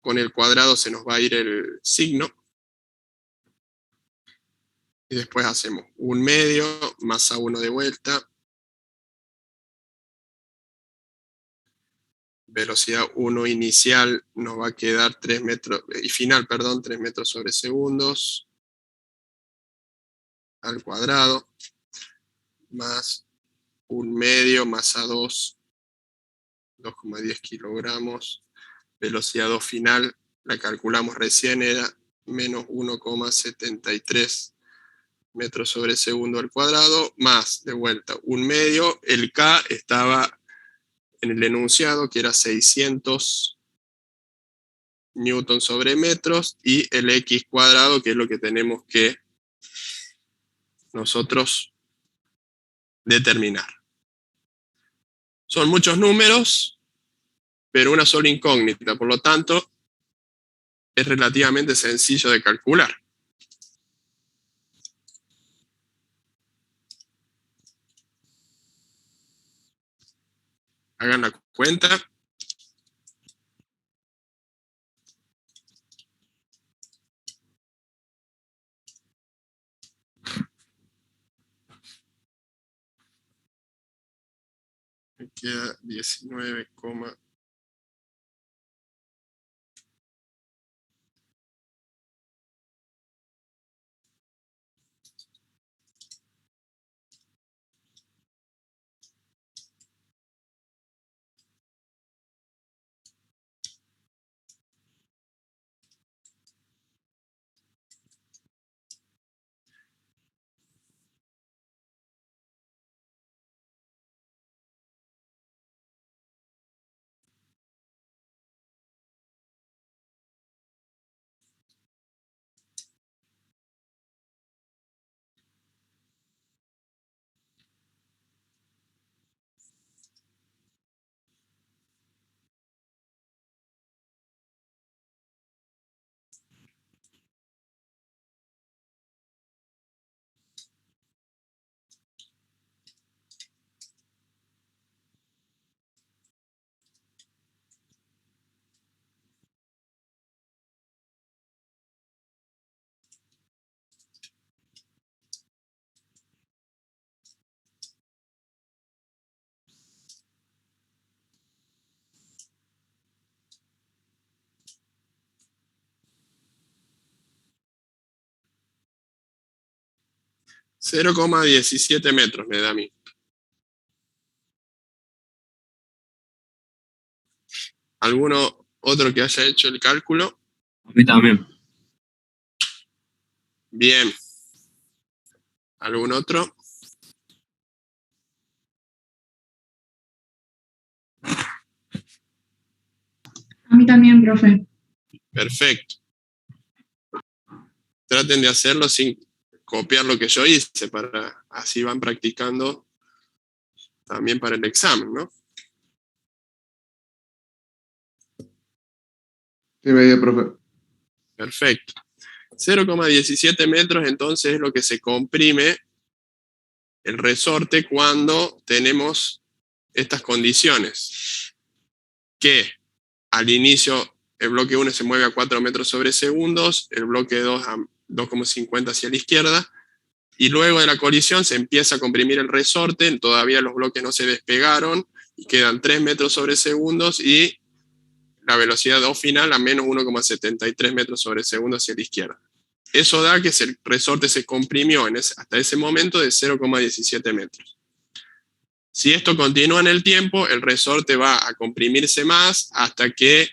Con el cuadrado se nos va a ir el signo. Y después hacemos un medio, masa 1 de vuelta. Velocidad 1 inicial nos va a quedar 3 metros, y final, perdón, 3 metros sobre segundos al cuadrado, más un medio, masa 2, 2,10 kilogramos. Velocidad 2 final, la calculamos recién, era menos 1,73 metros sobre segundo al cuadrado, más, de vuelta, un medio. El K estaba en el enunciado, que era 600 newton sobre metros, y el X cuadrado, que es lo que tenemos que nosotros determinar. Son muchos números, pero una sola incógnita, por lo tanto, es relativamente sencillo de calcular. Hagan la cuenta. Me queda 19, 0,17 metros me da a mí. ¿Alguno otro que haya hecho el cálculo? A mí también. Bien. ¿Algún otro? A mí también, profe. Perfecto. Traten de hacerlo sin copiar lo que yo hice, para así van practicando también para el examen, ¿no? Sí, me dio, profe. Perfecto. 0,17 metros entonces es lo que se comprime el resorte cuando tenemos estas condiciones. Que al inicio el bloque 1 se mueve a 4 metros sobre segundos, el bloque 2 a 2,50 hacia la izquierda, y luego de la colisión se empieza a comprimir el resorte, todavía los bloques no se despegaron, y quedan 3 metros sobre segundos, y la velocidad O final a menos 1,73 metros sobre segundo hacia la izquierda. Eso da que el resorte se comprimió hasta ese momento de 0,17 metros. Si esto continúa en el tiempo, el resorte va a comprimirse más hasta que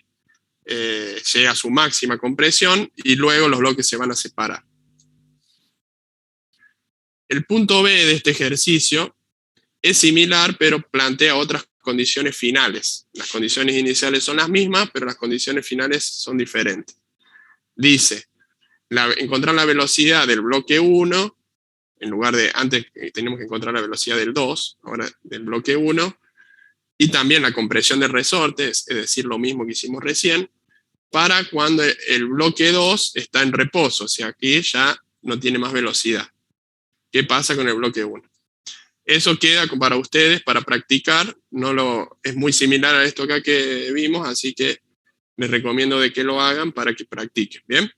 llega a su máxima compresión y luego los bloques se van a separar. El punto B de este ejercicio es similar, pero plantea otras condiciones finales. Las condiciones iniciales son las mismas, pero las condiciones finales son diferentes. Dice, encontrar la velocidad del bloque 1, en lugar de antes teníamos que encontrar la velocidad del 2, ahora del bloque 1, y también la compresión del resorte, es decir, lo mismo que hicimos recién, para cuando el bloque 2 está en reposo, o sea, aquí ya no tiene más velocidad. ¿Qué pasa con el bloque 1? Eso queda para ustedes, para practicar, es muy similar a esto acá que vimos, así que les recomiendo de que lo hagan para que practiquen, ¿bien?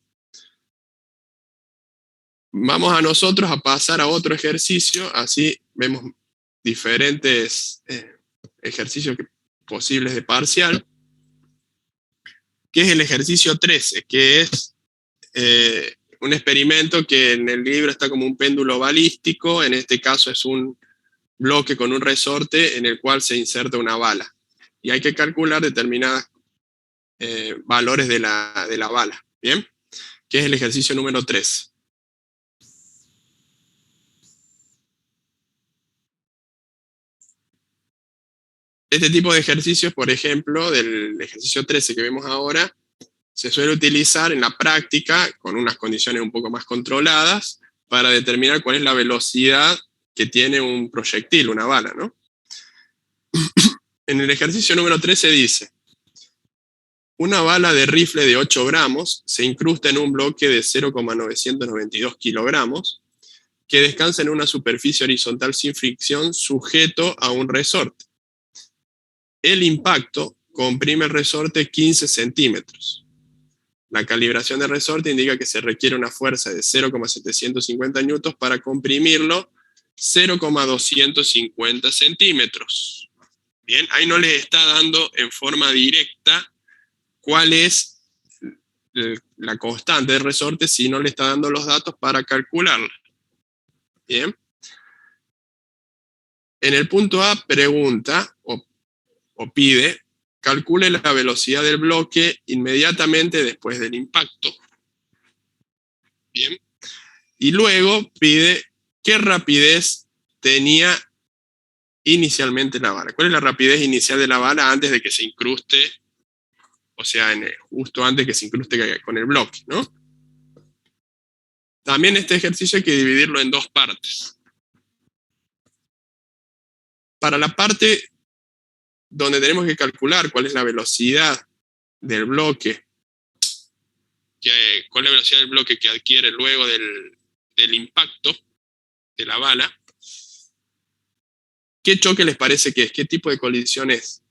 Vamos a nosotros a pasar a otro ejercicio, así vemos diferentes ejercicios posibles de parcial, que es el ejercicio 13, que es un experimento que en el libro está como un péndulo balístico, en este caso es un bloque con un resorte en el cual se inserta una bala. Y hay que calcular determinados valores de la bala, ¿bien? Que es el ejercicio número 3. Este tipo de ejercicios, por ejemplo, del ejercicio 13 que vemos ahora, se suele utilizar en la práctica con unas condiciones un poco más controladas para determinar cuál es la velocidad que tiene un proyectil, una bala, ¿no? En el ejercicio número 13 dice, una bala de rifle de 8 gramos se incrusta en un bloque de 0,992 kilogramos que descansa en una superficie horizontal sin fricción sujeto a un resorte. El impacto comprime el resorte 15 centímetros. La calibración del resorte indica que se requiere una fuerza de 0,750 newtons para comprimirlo 0,250 centímetros. Bien, ahí no les está dando en forma directa cuál es la constante del resorte, sino le está dando los datos para calcularla. Bien. En el punto A pregunta o pide, calcule la velocidad del bloque inmediatamente después del impacto. Bien. Y luego pide qué rapidez tenía inicialmente la bala. ¿Cuál es la rapidez inicial de la bala antes de que se incruste? O sea, justo antes que se incruste con el bloque, ¿no? También este ejercicio hay que dividirlo en dos partes. Para la parte donde tenemos que calcular cuál es la velocidad del bloque, cuál es la velocidad del bloque que adquiere luego del impacto de la bala, ¿qué choque les parece que es? ¿Qué tipo de colisión es?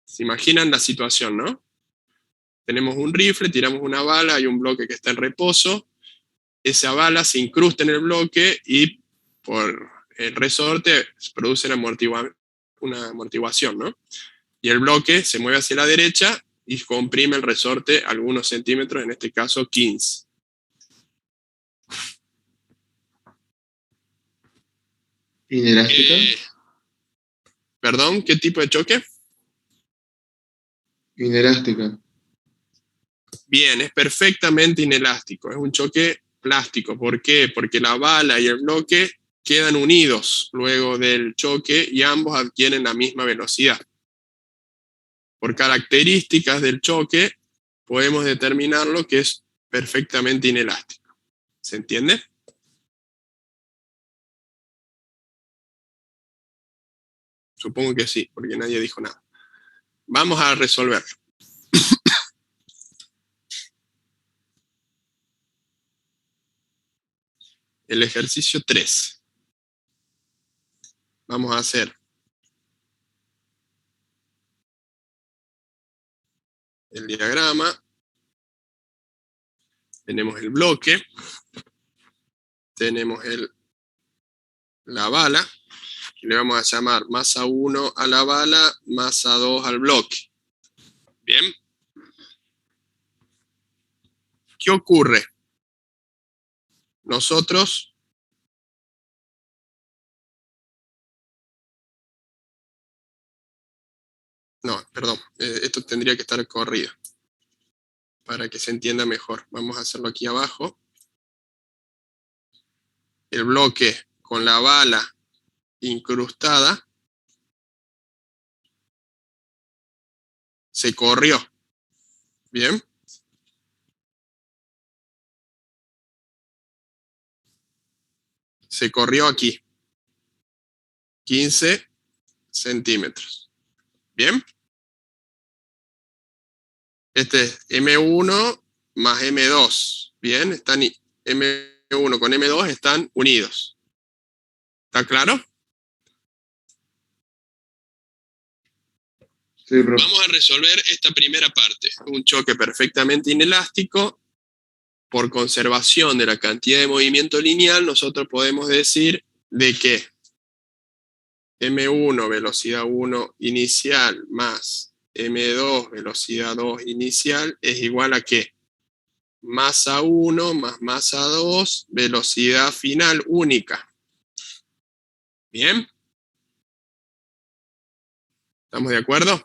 ¿Se imaginan la situación, no? Tenemos un rifle, tiramos una bala, hay un bloque que está en reposo, esa bala se incrusta en el bloque y por el resorte se produce una amortiguación, ¿no? Y el bloque se mueve hacia la derecha y comprime el resorte algunos centímetros, en este caso 15. Inelástica. Perdón, ¿qué tipo de choque? Inelástica. Bien, es perfectamente inelástico, es un choque plástico. ¿Por qué? Porque la bala y el bloque quedan unidos luego del choque y ambos adquieren la misma velocidad. Por características del choque, podemos determinarlo que es perfectamente inelástico. ¿Se entiende? Supongo que sí, porque nadie dijo nada. Vamos a resolverlo. El ejercicio 3. Vamos a hacer el diagrama. Tenemos el bloque. Tenemos la bala. Que le vamos a llamar masa 1 a la bala, masa 2 al bloque. Bien. ¿Qué ocurre? Nosotros no, perdón, esto tendría que estar corrido para que se entienda mejor. Vamos a hacerlo aquí abajo. El bloque con la bala incrustada se corrió. Bien. Se corrió aquí. 15 centímetros. Bien. Este es M1 más M2. Bien, están M1 con M2 están unidos. ¿Está claro? Sí, profe. Vamos a resolver esta primera parte. Un choque perfectamente inelástico. Por conservación de la cantidad de movimiento lineal, nosotros podemos decir de que M1 velocidad 1 inicial más M2 velocidad 2 inicial es igual a ¿qué? Masa 1 más masa 2 velocidad final única. ¿Bien? ¿Estamos de acuerdo?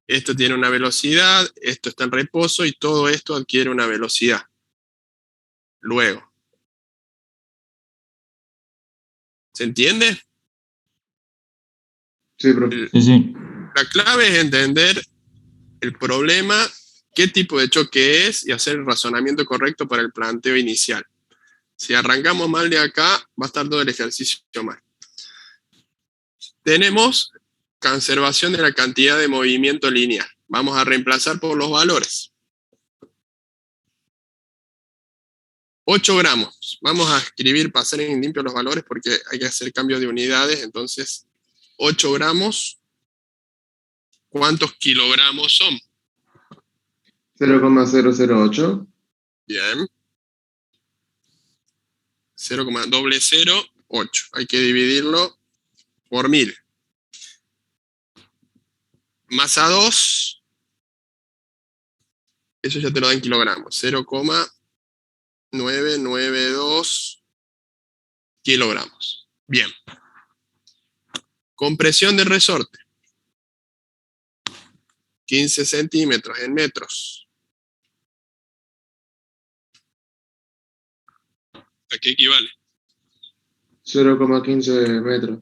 Esto tiene una velocidad, esto está en reposo y todo esto adquiere una velocidad. Luego. ¿Se entiende? Sí, profe. Sí, sí. La clave es entender el problema, qué tipo de choque es y hacer el razonamiento correcto para el planteo inicial. Si arrancamos mal de acá, va a estar todo el ejercicio mal. Tenemos conservación de la cantidad de movimiento lineal. Vamos a reemplazar por los valores. 8 gramos. Vamos a escribir, pasar en limpio los valores porque hay que hacer cambio de unidades. Entonces, 8 gramos. ¿Cuántos kilogramos son? 0,008. Bien. 0,008. Hay que dividirlo por 1000. Masa 2, eso ya te lo da en kilogramos, 0,992 kilogramos. Bien. Compresión del resorte. 15 centímetros en metros. ¿A qué equivale? 0,15 metros.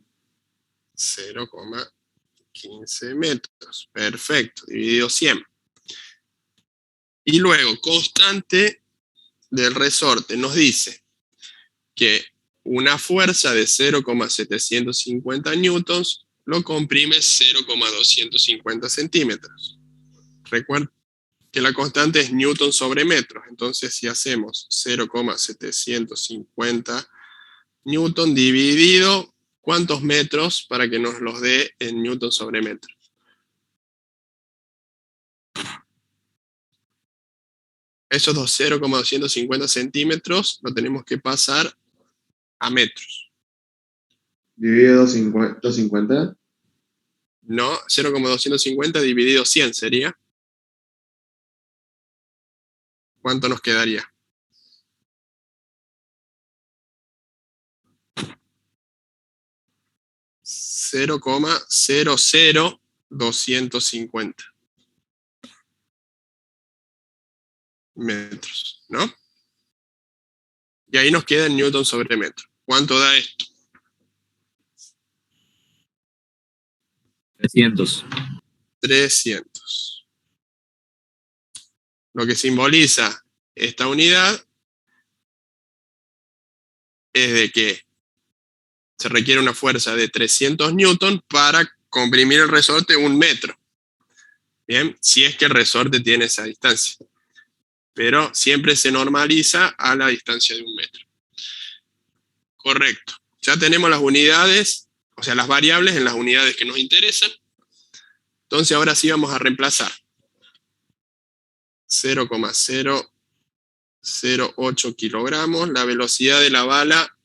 0,15 metros. Perfecto. Dividido 100. Y luego, constante del resorte nos dice que una fuerza de 0,750 newtons lo comprime 0,250 centímetros. Recuerda que la constante es newton sobre metros. Entonces, si hacemos 0,750 newton dividido, ¿cuántos metros para que nos los dé en newton sobre metro? Esos 0,250 centímetros lo tenemos que pasar a metros. Dividido 250. No, 0,250 dividido 100 sería. ¿Cuánto nos quedaría? 0,00250 metros, ¿no? Y ahí nos queda en newton sobre metro. ¿Cuánto da esto? 300. 300. Lo que simboliza esta unidad es de que se requiere una fuerza de 300 newton para comprimir el resorte 1 metro. Bien, si es que el resorte tiene esa distancia. Pero siempre se normaliza a la distancia de 1 metro. Correcto. Ya tenemos las unidades, o sea, las variables en las unidades que nos interesan. Entonces ahora sí vamos a reemplazar 0,008 kilogramos. La velocidad de la bala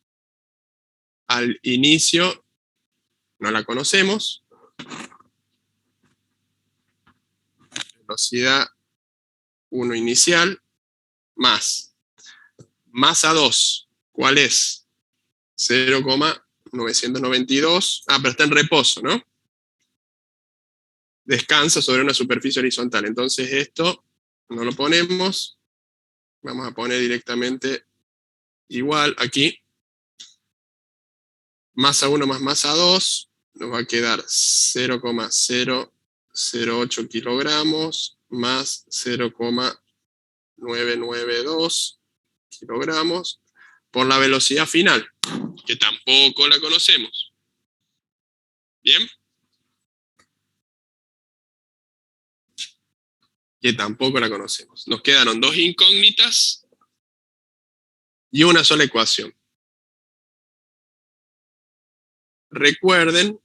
al inicio no la conocemos. Velocidad 1 inicial más masa 2. ¿Cuál es? 0,992. Pero está en reposo, ¿no? Descansa sobre una superficie horizontal. Entonces esto no lo ponemos. Vamos a poner directamente igual aquí. Masa 1 más masa 2 nos va a quedar 0,008 kilogramos más 0,992 kilogramos por la velocidad final, que tampoco la conocemos. ¿Bien? Que tampoco la conocemos. Nos quedaron 2 incógnitas y una sola ecuación. Recuerden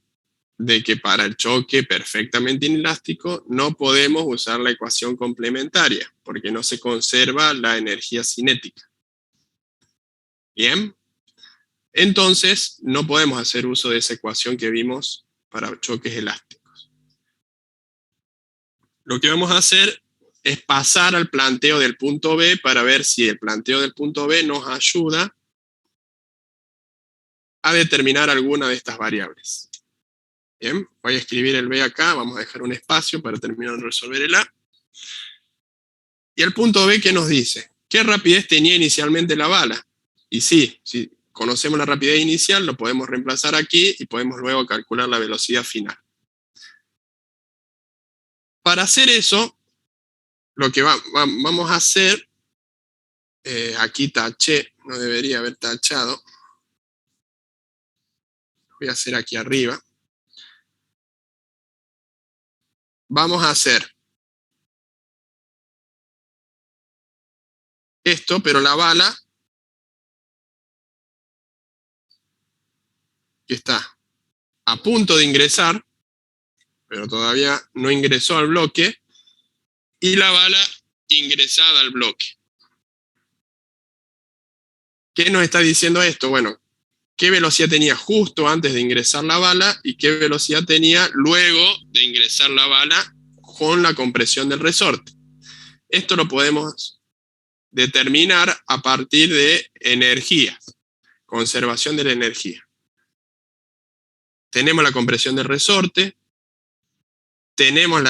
de que para el choque perfectamente inelástico no podemos usar la ecuación complementaria, porque no se conserva la energía cinética. ¿Bien? Entonces, no podemos hacer uso de esa ecuación que vimos para choques elásticos. Lo que vamos a hacer es pasar al planteo del punto B para ver si el planteo del punto B nos ayuda a determinar alguna de estas variables. Bien, voy a escribir el B acá, vamos a dejar un espacio para terminar de resolver el A. Y el punto B, ¿qué nos dice? ¿Qué rapidez tenía inicialmente la bala? Y sí, si conocemos la rapidez inicial, lo podemos reemplazar aquí y podemos luego calcular la velocidad final. Para hacer eso, lo que vamos a hacer, aquí taché, no debería haber tachado. Voy a hacer aquí arriba. Vamos a hacer esto, pero la bala que está a punto de ingresar, pero todavía no ingresó al bloque, y la bala ingresada al bloque. ¿Qué nos está diciendo esto? Bueno, ¿qué velocidad tenía justo antes de ingresar la bala y qué velocidad tenía luego de ingresar la bala con la compresión del resorte? Esto lo podemos determinar a partir de energía, conservación de la energía. Tenemos la compresión del resorte, tenemos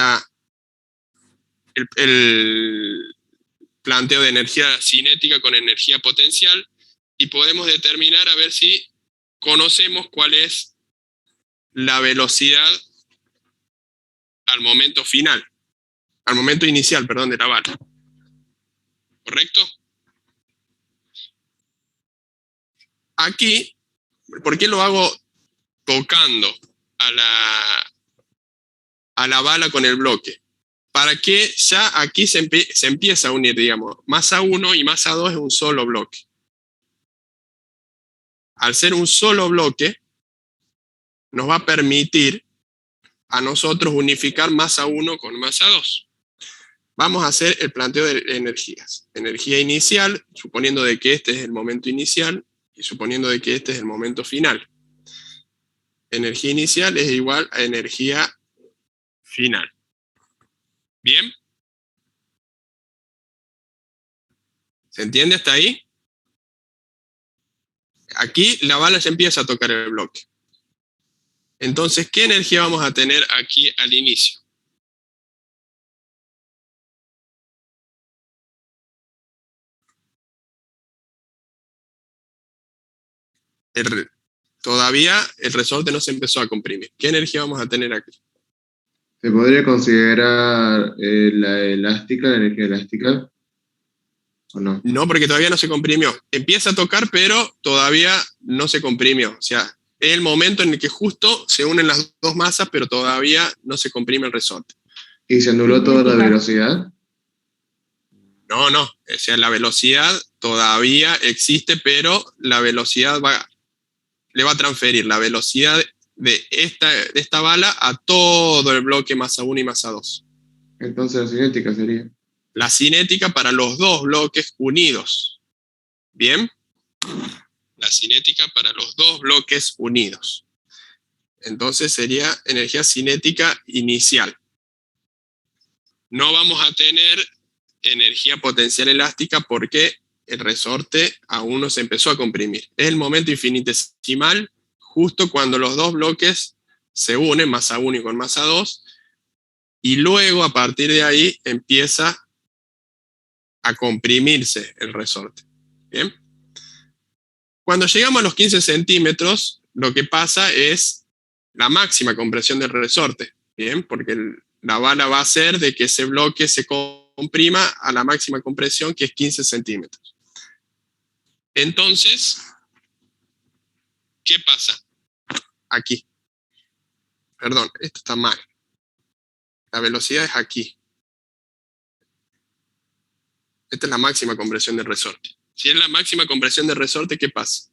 el planteo de energía cinética con energía potencial y podemos determinar a ver si conocemos cuál es la velocidad al momento final, al momento inicial, perdón, de la bala. ¿Correcto? Aquí, ¿por qué lo hago tocando a la bala con el bloque? Para que ya aquí se empieza a unir, digamos, masa 1 y masa 2 es un solo bloque. Al ser un solo bloque, nos va a permitir a nosotros unificar masa 1 con masa 2. Vamos a hacer el planteo de energías. Energía inicial, suponiendo de que este es el momento inicial y suponiendo de que este es el momento final. Energía inicial es igual a energía final. ¿Bien? ¿Se entiende hasta ahí? Aquí la bala ya empieza a tocar el bloque. Entonces, ¿qué energía vamos a tener aquí al inicio? Todavía el resorte no se empezó a comprimir. ¿Qué energía vamos a tener aquí? ¿Se podría considerar la energía elástica? ¿O no? No, porque todavía no se comprimió. Empieza a tocar, pero todavía no se comprimió. O sea, es el momento en el que justo se unen las dos masas, pero todavía no se comprime el resorte. ¿Y se anuló toda la Cinética. velocidad? No, no. O sea, la velocidad todavía existe, pero la velocidad le va a transferir la velocidad de esta bala a todo el bloque masa 1 y masa 2. Entonces la cinética sería. La cinética para los dos bloques unidos. ¿Bien? La cinética para los dos bloques unidos. Entonces sería energía cinética inicial. No vamos a tener energía potencial elástica porque el resorte aún no se empezó a comprimir. Es el momento infinitesimal justo cuando los dos bloques se unen, masa 1 y con masa 2, y luego a partir de ahí empieza a comprimirse el resorte. ¿Bien? Cuando llegamos a los 15 centímetros, lo que pasa es la máxima compresión del resorte, ¿bien? Porque la bala va a hacer de que ese bloque se comprima a la máxima compresión, que es 15 centímetros. Entonces, ¿qué pasa? Aquí. Perdón, esto está mal. La velocidad es aquí. Esta es la máxima compresión del resorte. Si es la máxima compresión del resorte, ¿qué pasa?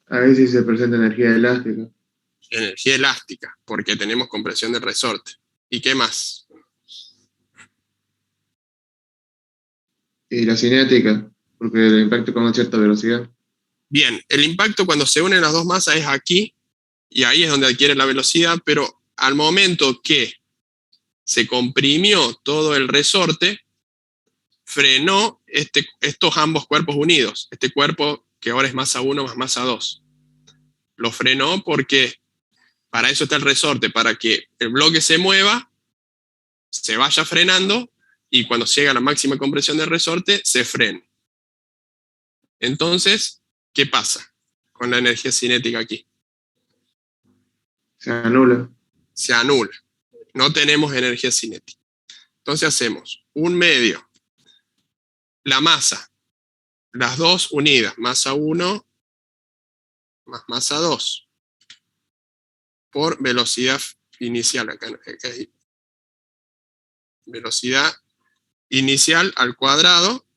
Ahí sí se presenta energía elástica. Energía elástica, porque tenemos compresión del resorte. ¿Y qué más? Y la cinética, porque el impacto con una cierta velocidad. Bien, el impacto cuando se unen las dos masas es aquí, y ahí es donde adquiere la velocidad, pero al momento que se comprimió todo el resorte, frenó estos ambos cuerpos unidos, este cuerpo que ahora es masa 1 más masa 2. Lo frenó porque para eso está el resorte, para que el bloque se mueva, se vaya frenando, y cuando llega a la máxima compresión del resorte, se frena. Entonces, ¿qué pasa con la energía cinética aquí? Se anula. Se anula. No tenemos energía cinética. Entonces hacemos un medio, la masa, las dos unidas, masa 1 más masa 2, por velocidad inicial. Acá hay velocidad inicial al cuadrado,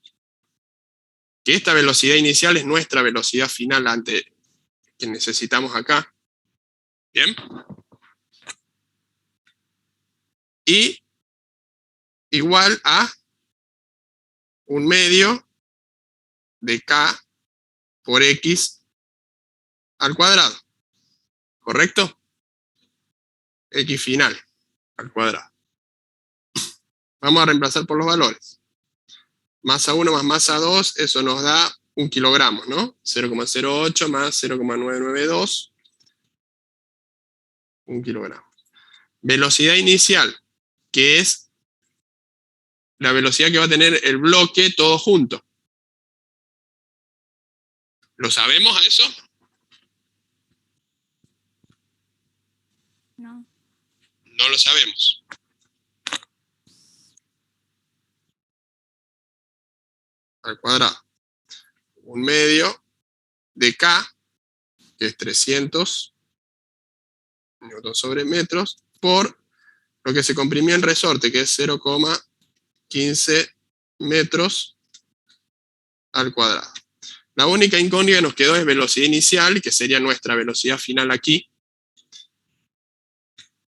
que esta velocidad inicial es nuestra velocidad final que necesitamos acá. ¿Bien? Y igual a un medio de K por X al cuadrado. ¿Correcto? X final al cuadrado. Vamos a reemplazar por los valores. Masa 1 más masa 2, eso nos da 1 kilogramo, ¿no? 0,08 más 0,992. 1 kilogramo. Velocidad inicial, que es la velocidad que va a tener el bloque todo junto. ¿Lo sabemos a eso? No. No lo sabemos. Al cuadrado. Un medio de K, que es 300 newton sobre metros, por lo que se comprimió en resorte, que es 0,15 metros al cuadrado. La única incógnita que nos quedó es velocidad inicial, que sería nuestra velocidad final aquí.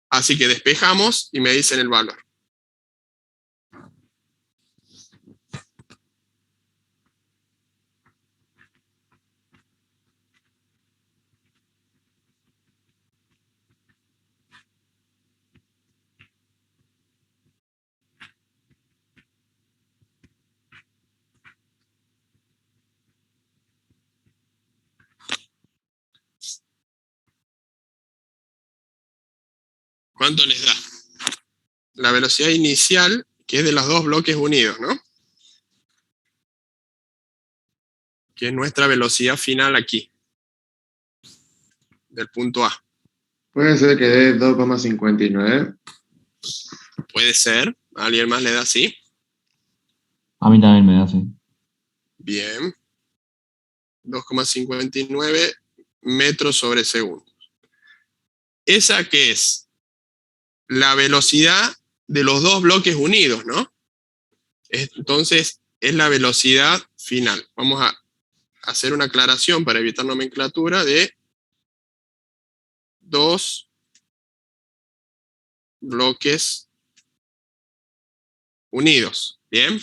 Así que despejamos y me dicen el valor. ¿Cuánto les da? La velocidad inicial, que es de los dos bloques unidos, ¿no? Que es nuestra velocidad final aquí, del punto A. Puede ser que dé 2,59. Puede ser. ¿A alguien más le da así? A mí también me da así. Bien. 2,59 metros sobre segundo. ¿Esa qué es? La velocidad de los dos bloques unidos, ¿no? Entonces, es la velocidad final. Vamos a hacer una aclaración para evitar nomenclatura de dos bloques unidos. ¿Bien?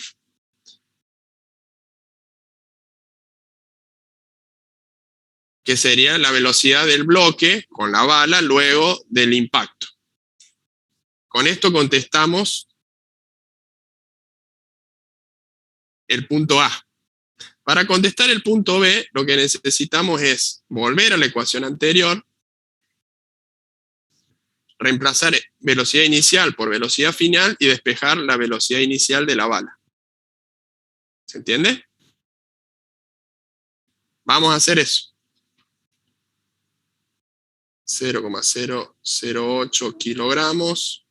Que sería la velocidad del bloque con la bala luego del impacto. Con esto contestamos el punto A. Para contestar el punto B, lo que necesitamos es volver a la ecuación anterior, reemplazar velocidad inicial por velocidad final y despejar la velocidad inicial de la bala. ¿Se entiende? Vamos a hacer eso. 0,008 kilogramos,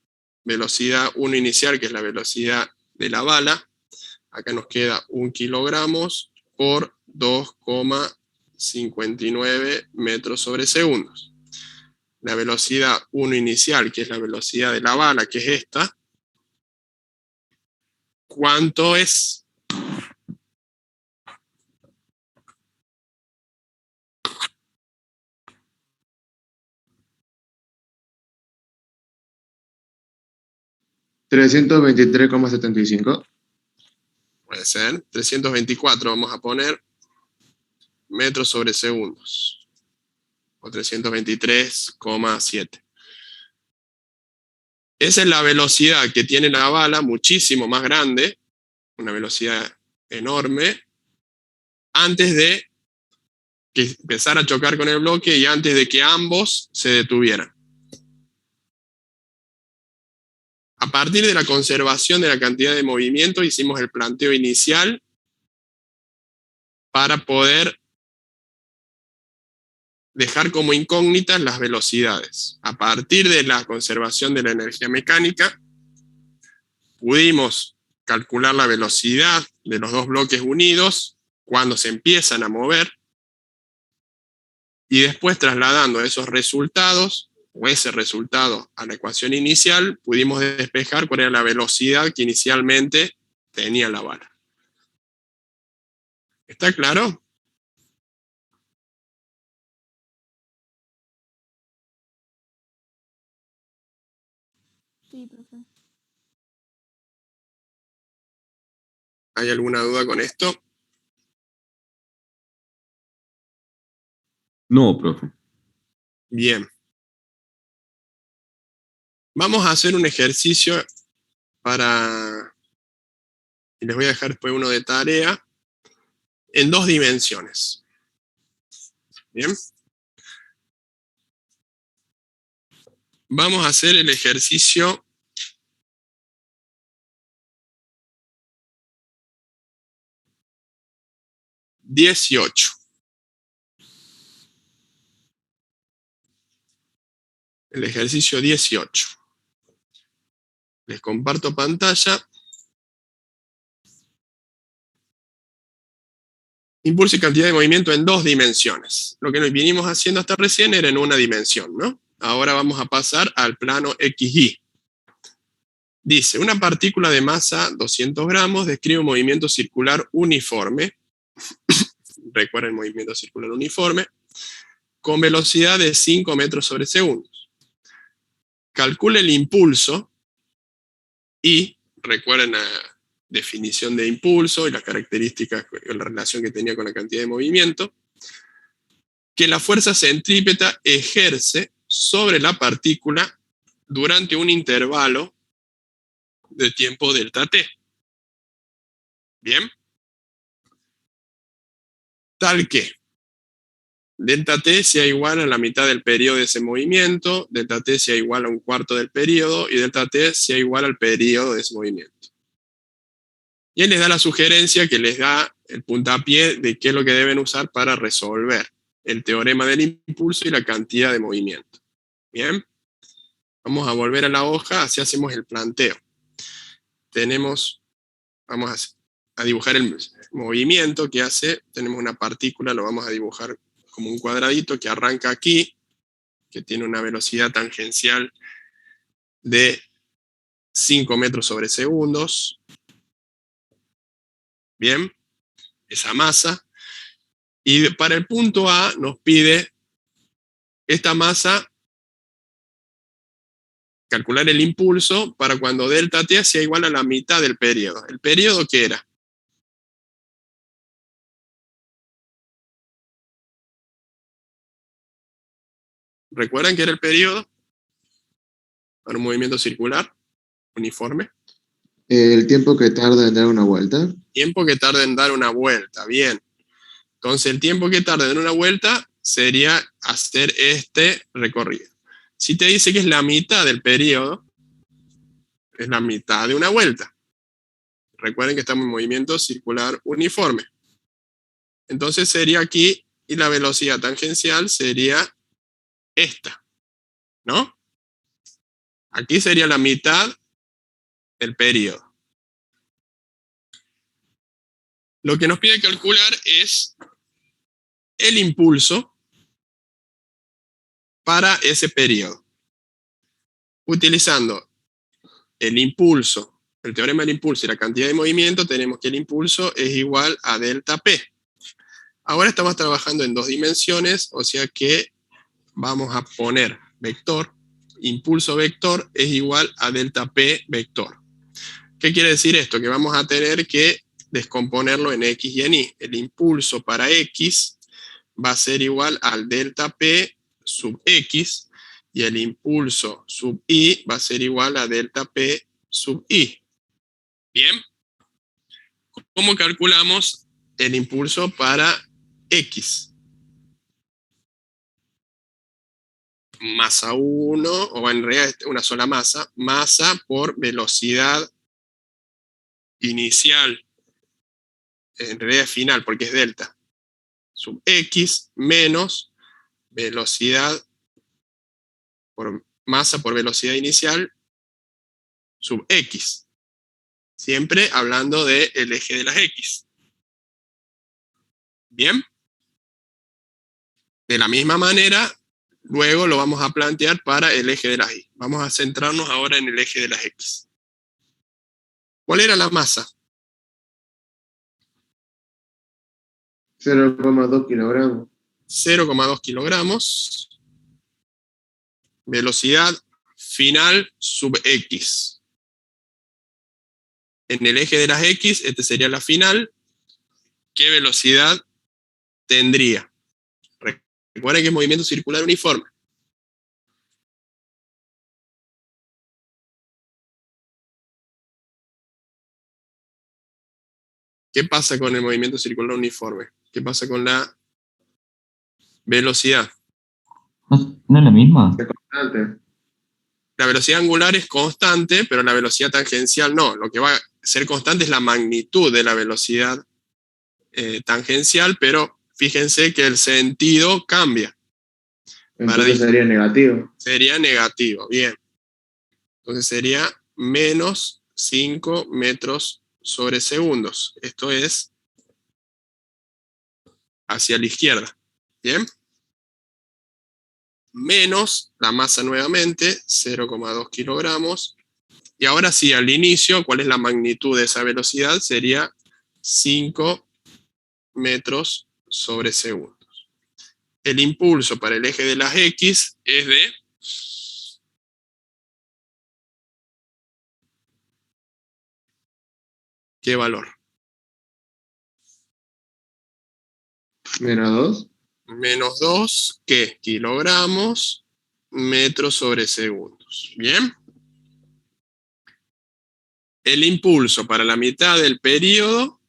velocidad 1 inicial, que es la velocidad de la bala. Acá nos queda 1 kilogramos por 2,59 metros sobre segundos. La velocidad 1 inicial, que es la velocidad de la bala, que es esta. ¿Cuánto es? $323,75. Puede ser. 324 vamos a poner metros sobre segundos. O 323,7. Esa es la velocidad que tiene la bala, muchísimo más grande, una velocidad enorme, antes de que empezara a chocar con el bloque y antes de que ambos se detuvieran. A partir de la conservación de la cantidad de movimiento, hicimos el planteo inicial para poder dejar como incógnitas las velocidades. A partir de la conservación de la energía mecánica, pudimos calcular la velocidad de los dos bloques unidos cuando se empiezan a mover y después trasladando esos resultados o ese resultado a la ecuación inicial, pudimos despejar cuál era la velocidad que inicialmente tenía la bala. ¿Está claro? Sí, profe. ¿Hay alguna duda con esto? No, profe. Bien. Vamos a hacer un ejercicio y les voy a dejar después uno de tarea, en 2 dimensiones. Bien. Vamos a hacer el ejercicio 18. El ejercicio 18. Les comparto pantalla. Impulso y cantidad de movimiento en 2 dimensiones. Lo que nos vinimos haciendo hasta recién era en una dimensión, ¿no? Ahora vamos a pasar al plano XY. Dice, una partícula de masa 200 gramos describe un movimiento circular uniforme. Recuerden el movimiento circular uniforme. Con velocidad de 5 metros sobre segundo. Calcule el impulso y, recuerden la definición de impulso y las características, la relación que tenía con la cantidad de movimiento, que la fuerza centrípeta ejerce sobre la partícula durante un intervalo de tiempo delta t. Bien. Tal que delta t sea igual a la mitad del periodo de ese movimiento, delta t sea igual a un cuarto del periodo, y delta t sea igual al periodo de ese movimiento. Y él les da la sugerencia que les da el puntapié de qué es lo que deben usar para resolver el teorema del impulso y la cantidad de movimiento. Bien, vamos a volver a la hoja, así hacemos el planteo. Vamos a dibujar el movimiento que hace, tenemos una partícula, lo vamos a dibujar como un cuadradito que arranca aquí, que tiene una velocidad tangencial de 5 metros sobre segundos. Bien, esa masa. Y para el punto A nos pide esta masa, calcular el impulso para cuando delta t sea igual a la mitad del periodo. ¿El periodo qué era? ¿Recuerdan qué era el periodo? Para un movimiento circular, uniforme. El tiempo que tarda en dar una vuelta. Tiempo que tarda en dar una vuelta, bien. Entonces el tiempo que tarda en dar una vuelta sería hacer este recorrido. Si te dice que es la mitad del periodo, es la mitad de una vuelta. Recuerden que estamos en movimiento circular uniforme. Entonces sería aquí, y la velocidad tangencial sería esta, ¿no? Aquí sería la mitad del periodo. Lo que nos pide calcular es el impulso para ese periodo. Utilizando el impulso, el teorema del impulso y la cantidad de movimiento, tenemos que el impulso es igual a delta P. Ahora estamos trabajando en 2 dimensiones, o sea que vamos a poner vector, impulso vector es igual a delta P vector. ¿Qué quiere decir esto? Que vamos a tener que descomponerlo en X y en Y. El impulso para X va a ser igual al delta P sub X, y el impulso sub Y va a ser igual a delta P sub Y. ¿Bien? ¿Cómo calculamos el impulso para X? Masa 1, o en realidad una sola masa por velocidad inicial, en realidad es final porque es delta, sub X menos velocidad por masa por velocidad inicial sub X. Siempre hablando del eje de las X. ¿Bien? De la misma manera, luego lo vamos a plantear para el eje de las Y. Vamos a centrarnos ahora en el eje de las X. ¿Cuál era la masa? 0,2 kilogramos. 0,2 kilogramos. Velocidad final sub X. En el eje de las X, este sería la final. ¿Qué velocidad tendría? Recuerden que es movimiento circular uniforme. ¿Qué pasa con el movimiento circular uniforme? ¿Qué pasa con la velocidad? ¿No es la misma? Es constante. La velocidad angular es constante, pero la velocidad tangencial no. Lo que va a ser constante es la magnitud de la velocidad tangencial, pero fíjense que el sentido cambia. Entonces sería negativo. Sería negativo, bien. Entonces sería menos 5 metros sobre segundos. Esto es hacia la izquierda. Bien. Menos la masa nuevamente, 0,2 kilogramos. Y ahora sí, al inicio, ¿cuál es la magnitud de esa velocidad? Sería 5 metros sobre segundos. El impulso para el eje de las X es de ¿qué valor? Menos 2. Menos 2, ¿qué? Kilogramos, metros sobre segundos. Bien. El impulso para la mitad del periodo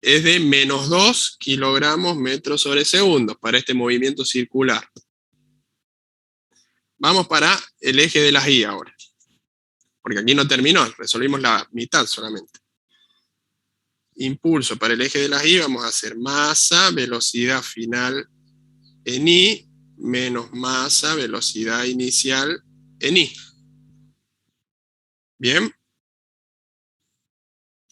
es de menos 2 kilogramos metros sobre segundo para este movimiento circular. Vamos para el eje de las Y ahora. Porque aquí no terminó, resolvimos la mitad solamente. Impulso para el eje de las Y, vamos a hacer masa, velocidad final en Y, menos masa, velocidad inicial en Y. Bien.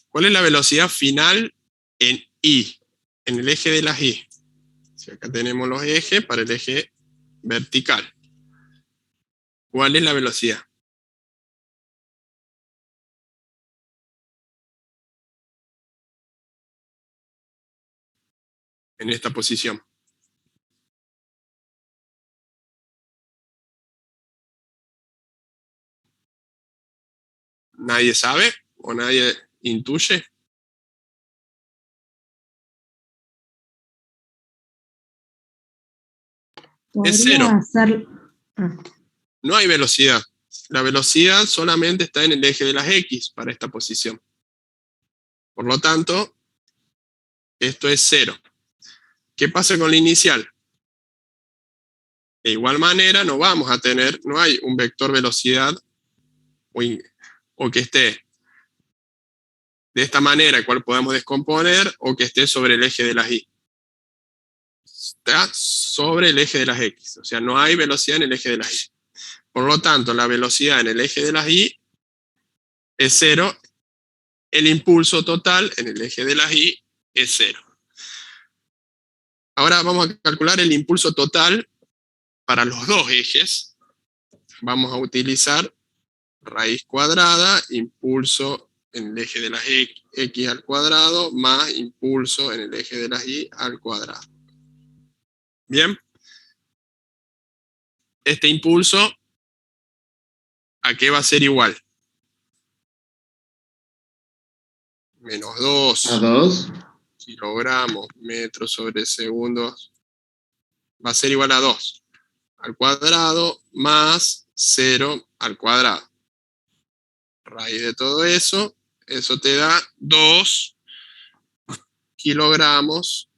¿Cuál es la velocidad final en Y? En el eje de las Y. Si acá tenemos los ejes para el eje vertical. ¿Cuál es la velocidad? En esta posición. ¿Nadie sabe o nadie intuye? Es cero. No hay velocidad. La velocidad solamente está en el eje de las X para esta posición. Por lo tanto, esto es 0. ¿Qué pasa con la inicial? De igual manera, no vamos a tener, no hay un vector velocidad o que esté de esta manera, el cual podemos descomponer, o que esté sobre el eje de las Y. Está sobre el eje de las X. O sea, no hay velocidad en el eje de las Y. Por lo tanto, la velocidad en el eje de las Y es 0. El impulso total en el eje de las Y es 0. Ahora vamos a calcular el impulso total para los dos ejes. Vamos a utilizar raíz cuadrada, impulso en el eje de las X al cuadrado, más impulso en el eje de las Y al cuadrado. Bien. Este impulso, ¿a qué va a ser igual? Menos 2. A 2. Kilogramos metros sobre segundos. Va a ser igual a 2 al cuadrado más 0 al cuadrado. Raíz de todo eso, eso te da 2 kilogramos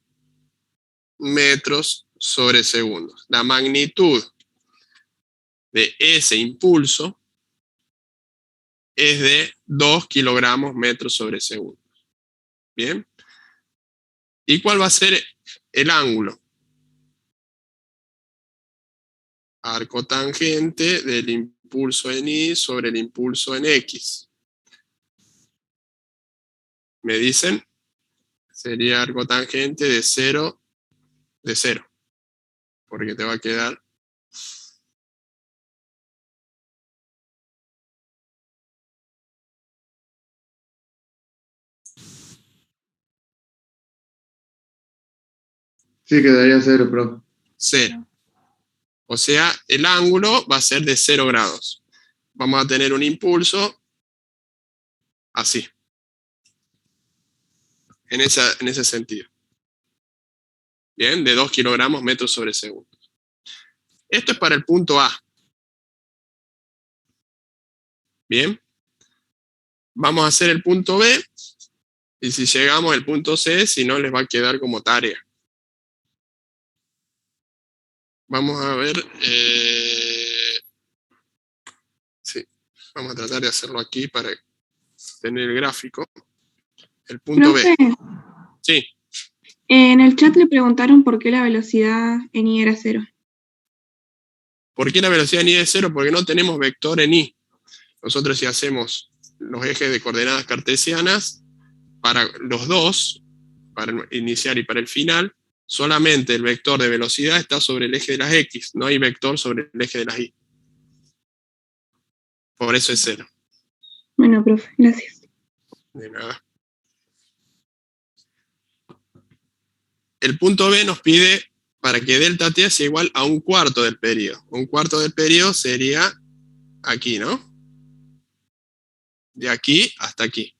metros sobre segundos. La magnitud de ese impulso es de 2 kilogramos metros sobre segundos. Bien. ¿Y cuál va a ser el ángulo? Arco tangente del impulso en Y sobre el impulso en X. ¿Me dicen? Sería arco tangente de 0, porque te va a quedar Sí, quedaría 0, profe. 0. O sea, el ángulo va a ser de 0 grados. Vamos a tener un impulso así. En ese sentido. Bien, de 2 kilogramos metros sobre segundo. Esto es para el punto A. Bien. Vamos a hacer el punto B. Y si llegamos al punto C, si no, les va a quedar como tarea. Vamos a ver. Sí, vamos a tratar de hacerlo aquí para tener el gráfico. El punto Profe, B. Sí. en el chat le preguntaron por qué la velocidad en Y era 0. ¿Por qué la velocidad en Y es 0? Porque no tenemos vector en Y. Nosotros si hacemos los ejes de coordenadas cartesianas, para los dos, para el inicial y para el final, solamente el vector de velocidad está sobre el eje de las X, no hay vector sobre el eje de las Y. Por eso es 0. Bueno, profe, gracias. De nada. El punto B nos pide para que delta t sea igual a 1/4 del periodo. 1/4 del periodo sería aquí, ¿no? De aquí hasta aquí.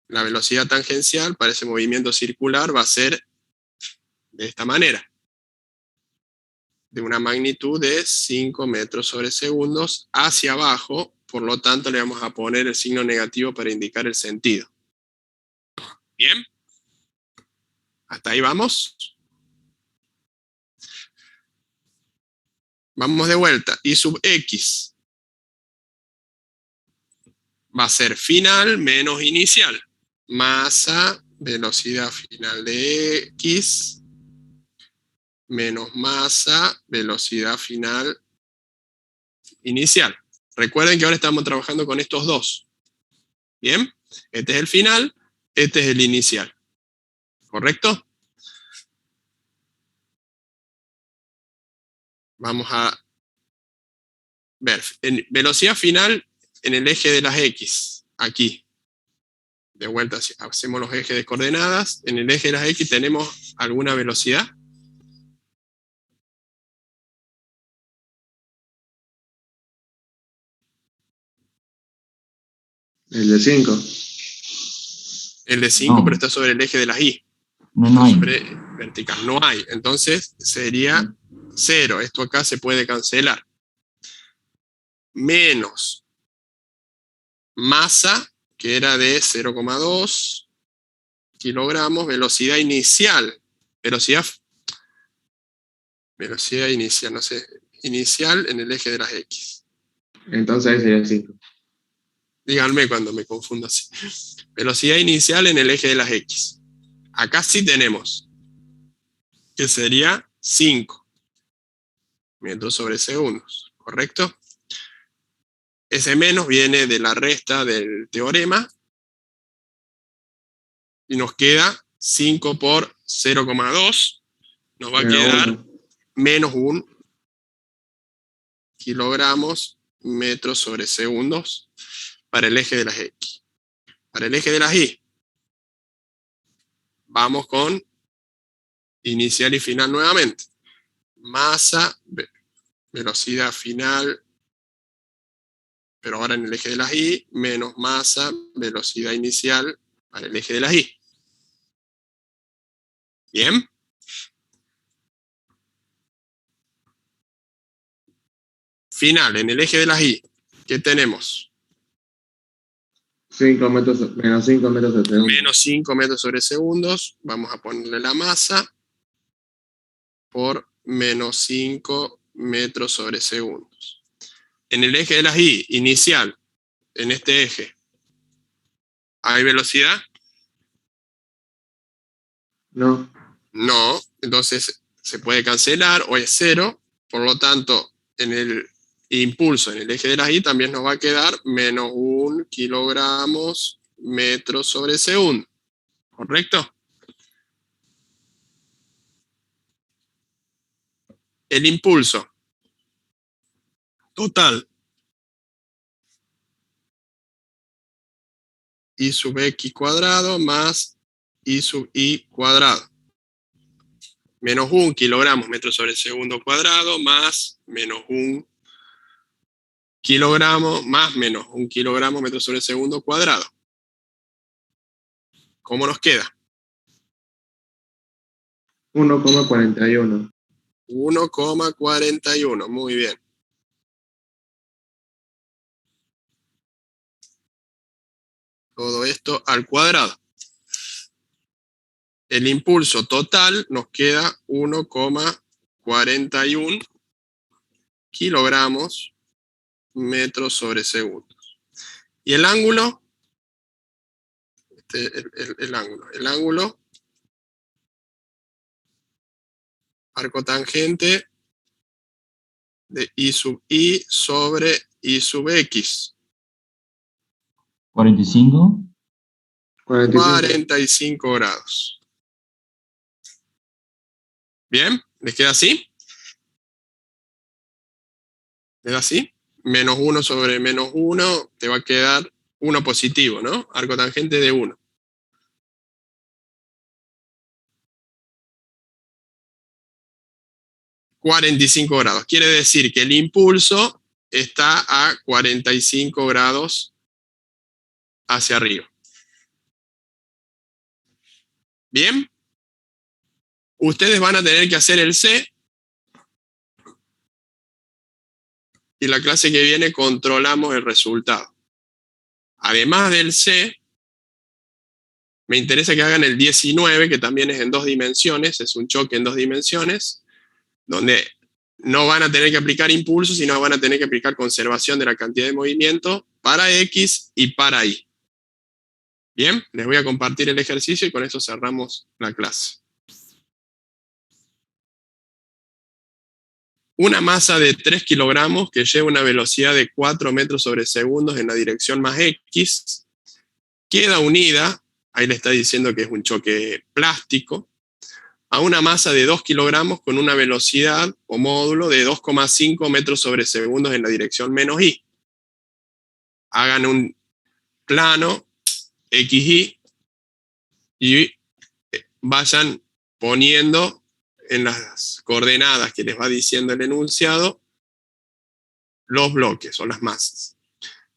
La velocidad tangencial para ese movimiento circular va a ser de esta manera. De una magnitud de 5 metros sobre segundos hacia abajo, por lo tanto le vamos a poner el signo negativo para indicar el sentido. ¿Bien? ¿Hasta ahí vamos? Vamos de vuelta. Y sub X va a ser final menos inicial. Masa, velocidad final de X, menos masa, velocidad final inicial. Recuerden que ahora estamos trabajando con estos dos. ¿Bien? Este es el final, este es el inicial. ¿Correcto? Vamos a ver. En velocidad final en el eje de las X. Aquí. De vuelta, hacemos los ejes de coordenadas. En el eje de las X tenemos alguna velocidad. El de 5. El de 5, No. pero está sobre el eje de las Y. No hay. Sobre vertical. No hay. Entonces sería 0. Esto acá se puede cancelar. Menos masa, que era de 0,2 kilogramos, velocidad inicial. Velocidad inicial, no sé. Inicial en el eje de las X. Entonces ahí sería 5. Díganme cuando me confundo así. Velocidad inicial en el eje de las X. Acá sí tenemos que sería 5 metros sobre segundos, ¿correcto? Ese menos viene de la resta del teorema y nos queda 5 por 0,2. Nos va a quedar menos 1 kilogramos metros sobre segundos para el eje de las X. Para el eje de las Y, vamos con inicial y final nuevamente. Masa, velocidad final, pero ahora en el eje de las Y, menos masa, velocidad inicial para el eje de las Y. ¿Bien? Final, en el eje de las Y, ¿qué tenemos? 5 metros, menos 5 metros de segundo. Menos 5 metros sobre segundos. Vamos a ponerle la masa por menos 5 metros sobre segundos. En el eje de las Y, inicial, en este eje, ¿hay velocidad? No. No, entonces se puede cancelar o es 0, por lo tanto, en el impulso en el eje de las Y también nos va a quedar menos 1 kilogramos metros sobre segundo, ¿correcto? El impulso total I sub X cuadrado más I sub Y cuadrado. Menos 1 kilogramos metro sobre segundo cuadrado más menos 1 kilogramo más menos 1 kilogramo metro sobre segundo cuadrado. ¿Cómo nos queda? 1,41. 1,41, muy bien. Todo esto al cuadrado. El impulso total nos queda 1,41 kilogramos metros sobre segundos. ¿Y el ángulo? El ángulo. El ángulo, arco tangente de I sub I sobre I sub X. 45. 45 grados. ¿Bien? ¿Les queda así? ¿Les da así? Menos 1 sobre menos 1, te va a quedar 1 positivo, ¿no? Arco tangente de 1. ...45 grados. Quiere decir que el impulso está a 45 grados hacia arriba. ¿Bien? Ustedes van a tener que hacer el C. Y la clase que viene controlamos el resultado. Además del C, Me interesa que hagan el 19, que también es en 2 dimensiones, es un choque en 2 dimensiones, donde no van a tener que aplicar impulso, sino van a tener que aplicar conservación de la cantidad de movimiento para X y para Y. Bien, les voy a compartir el ejercicio y con eso cerramos la clase. Una masa de 3 kilogramos que lleva una velocidad de 4 metros sobre segundos en la dirección más X, queda unida, ahí le está diciendo que es un choque plástico, a una masa de 2 kilogramos con una velocidad o módulo de 2,5 metros sobre segundos en la dirección menos Y. Hagan un plano XY y vayan poniendo en las coordenadas que les va diciendo el enunciado los bloques o las masas.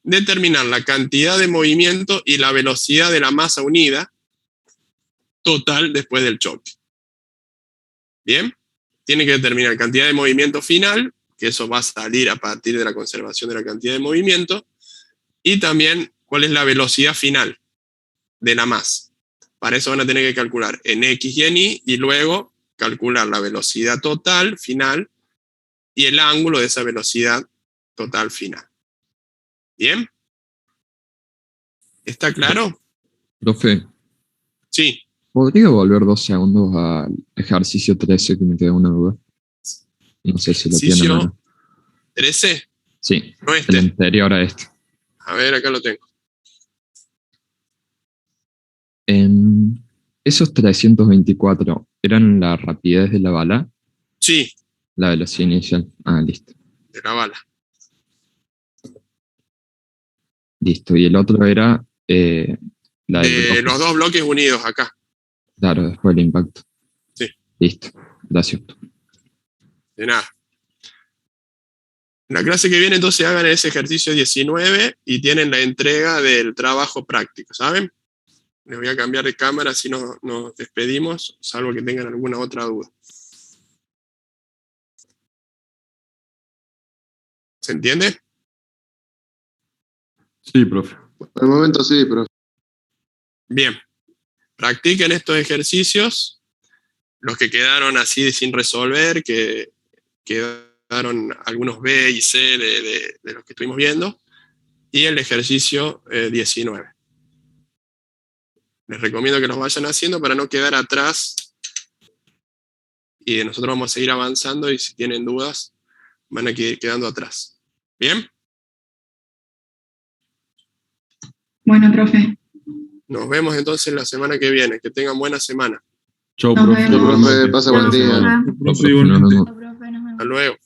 Determinar la cantidad de movimiento y la velocidad de la masa unida total después del choque. Bien, tiene que determinar cantidad de movimiento final, que eso va a salir a partir de la conservación de la cantidad de movimiento, y también cuál es la velocidad final de la masa. Para eso van a tener que calcular en X y en Y, y luego calcular la velocidad total final y el ángulo de esa velocidad total final. ¿Bien? ¿Está claro? Profe, Sí. ¿podría volver 2 segundos al ejercicio 13 que me queda una duda? No sé si lo tiene a Ejercicio mano. 13. Sí, No el este. anterior a este. A ver, acá lo tengo. Esos 324 eran la rapidez de la bala, Sí, la velocidad inicial. Ah, listo. de la bala. Listo. Y el otro era la del De bloque. los 2 bloques unidos acá. Claro, después del impacto. Sí. Listo. Gracias. De nada. En la clase que viene entonces hagan ese ejercicio 19 y tienen la entrega del trabajo práctico, ¿saben? Les voy a cambiar de cámara, así nos despedimos, salvo que tengan alguna otra duda. ¿Se entiende? Sí, profe. Por el momento sí, pero Bien. Practiquen estos ejercicios, los que quedaron así sin resolver, que quedaron algunos B y C de los que estuvimos viendo, y el ejercicio 19. Les recomiendo que los vayan haciendo para no quedar atrás, y nosotros vamos a seguir avanzando, y si tienen dudas, van a ir quedando atrás. ¿Bien? Bueno, profe. Nos vemos entonces la semana que viene. Que tengan buena semana. Chau, Nos profe. vemos. profe, pasa buen día. Profe, no, no, no. Profe, nos vemos. Hasta luego.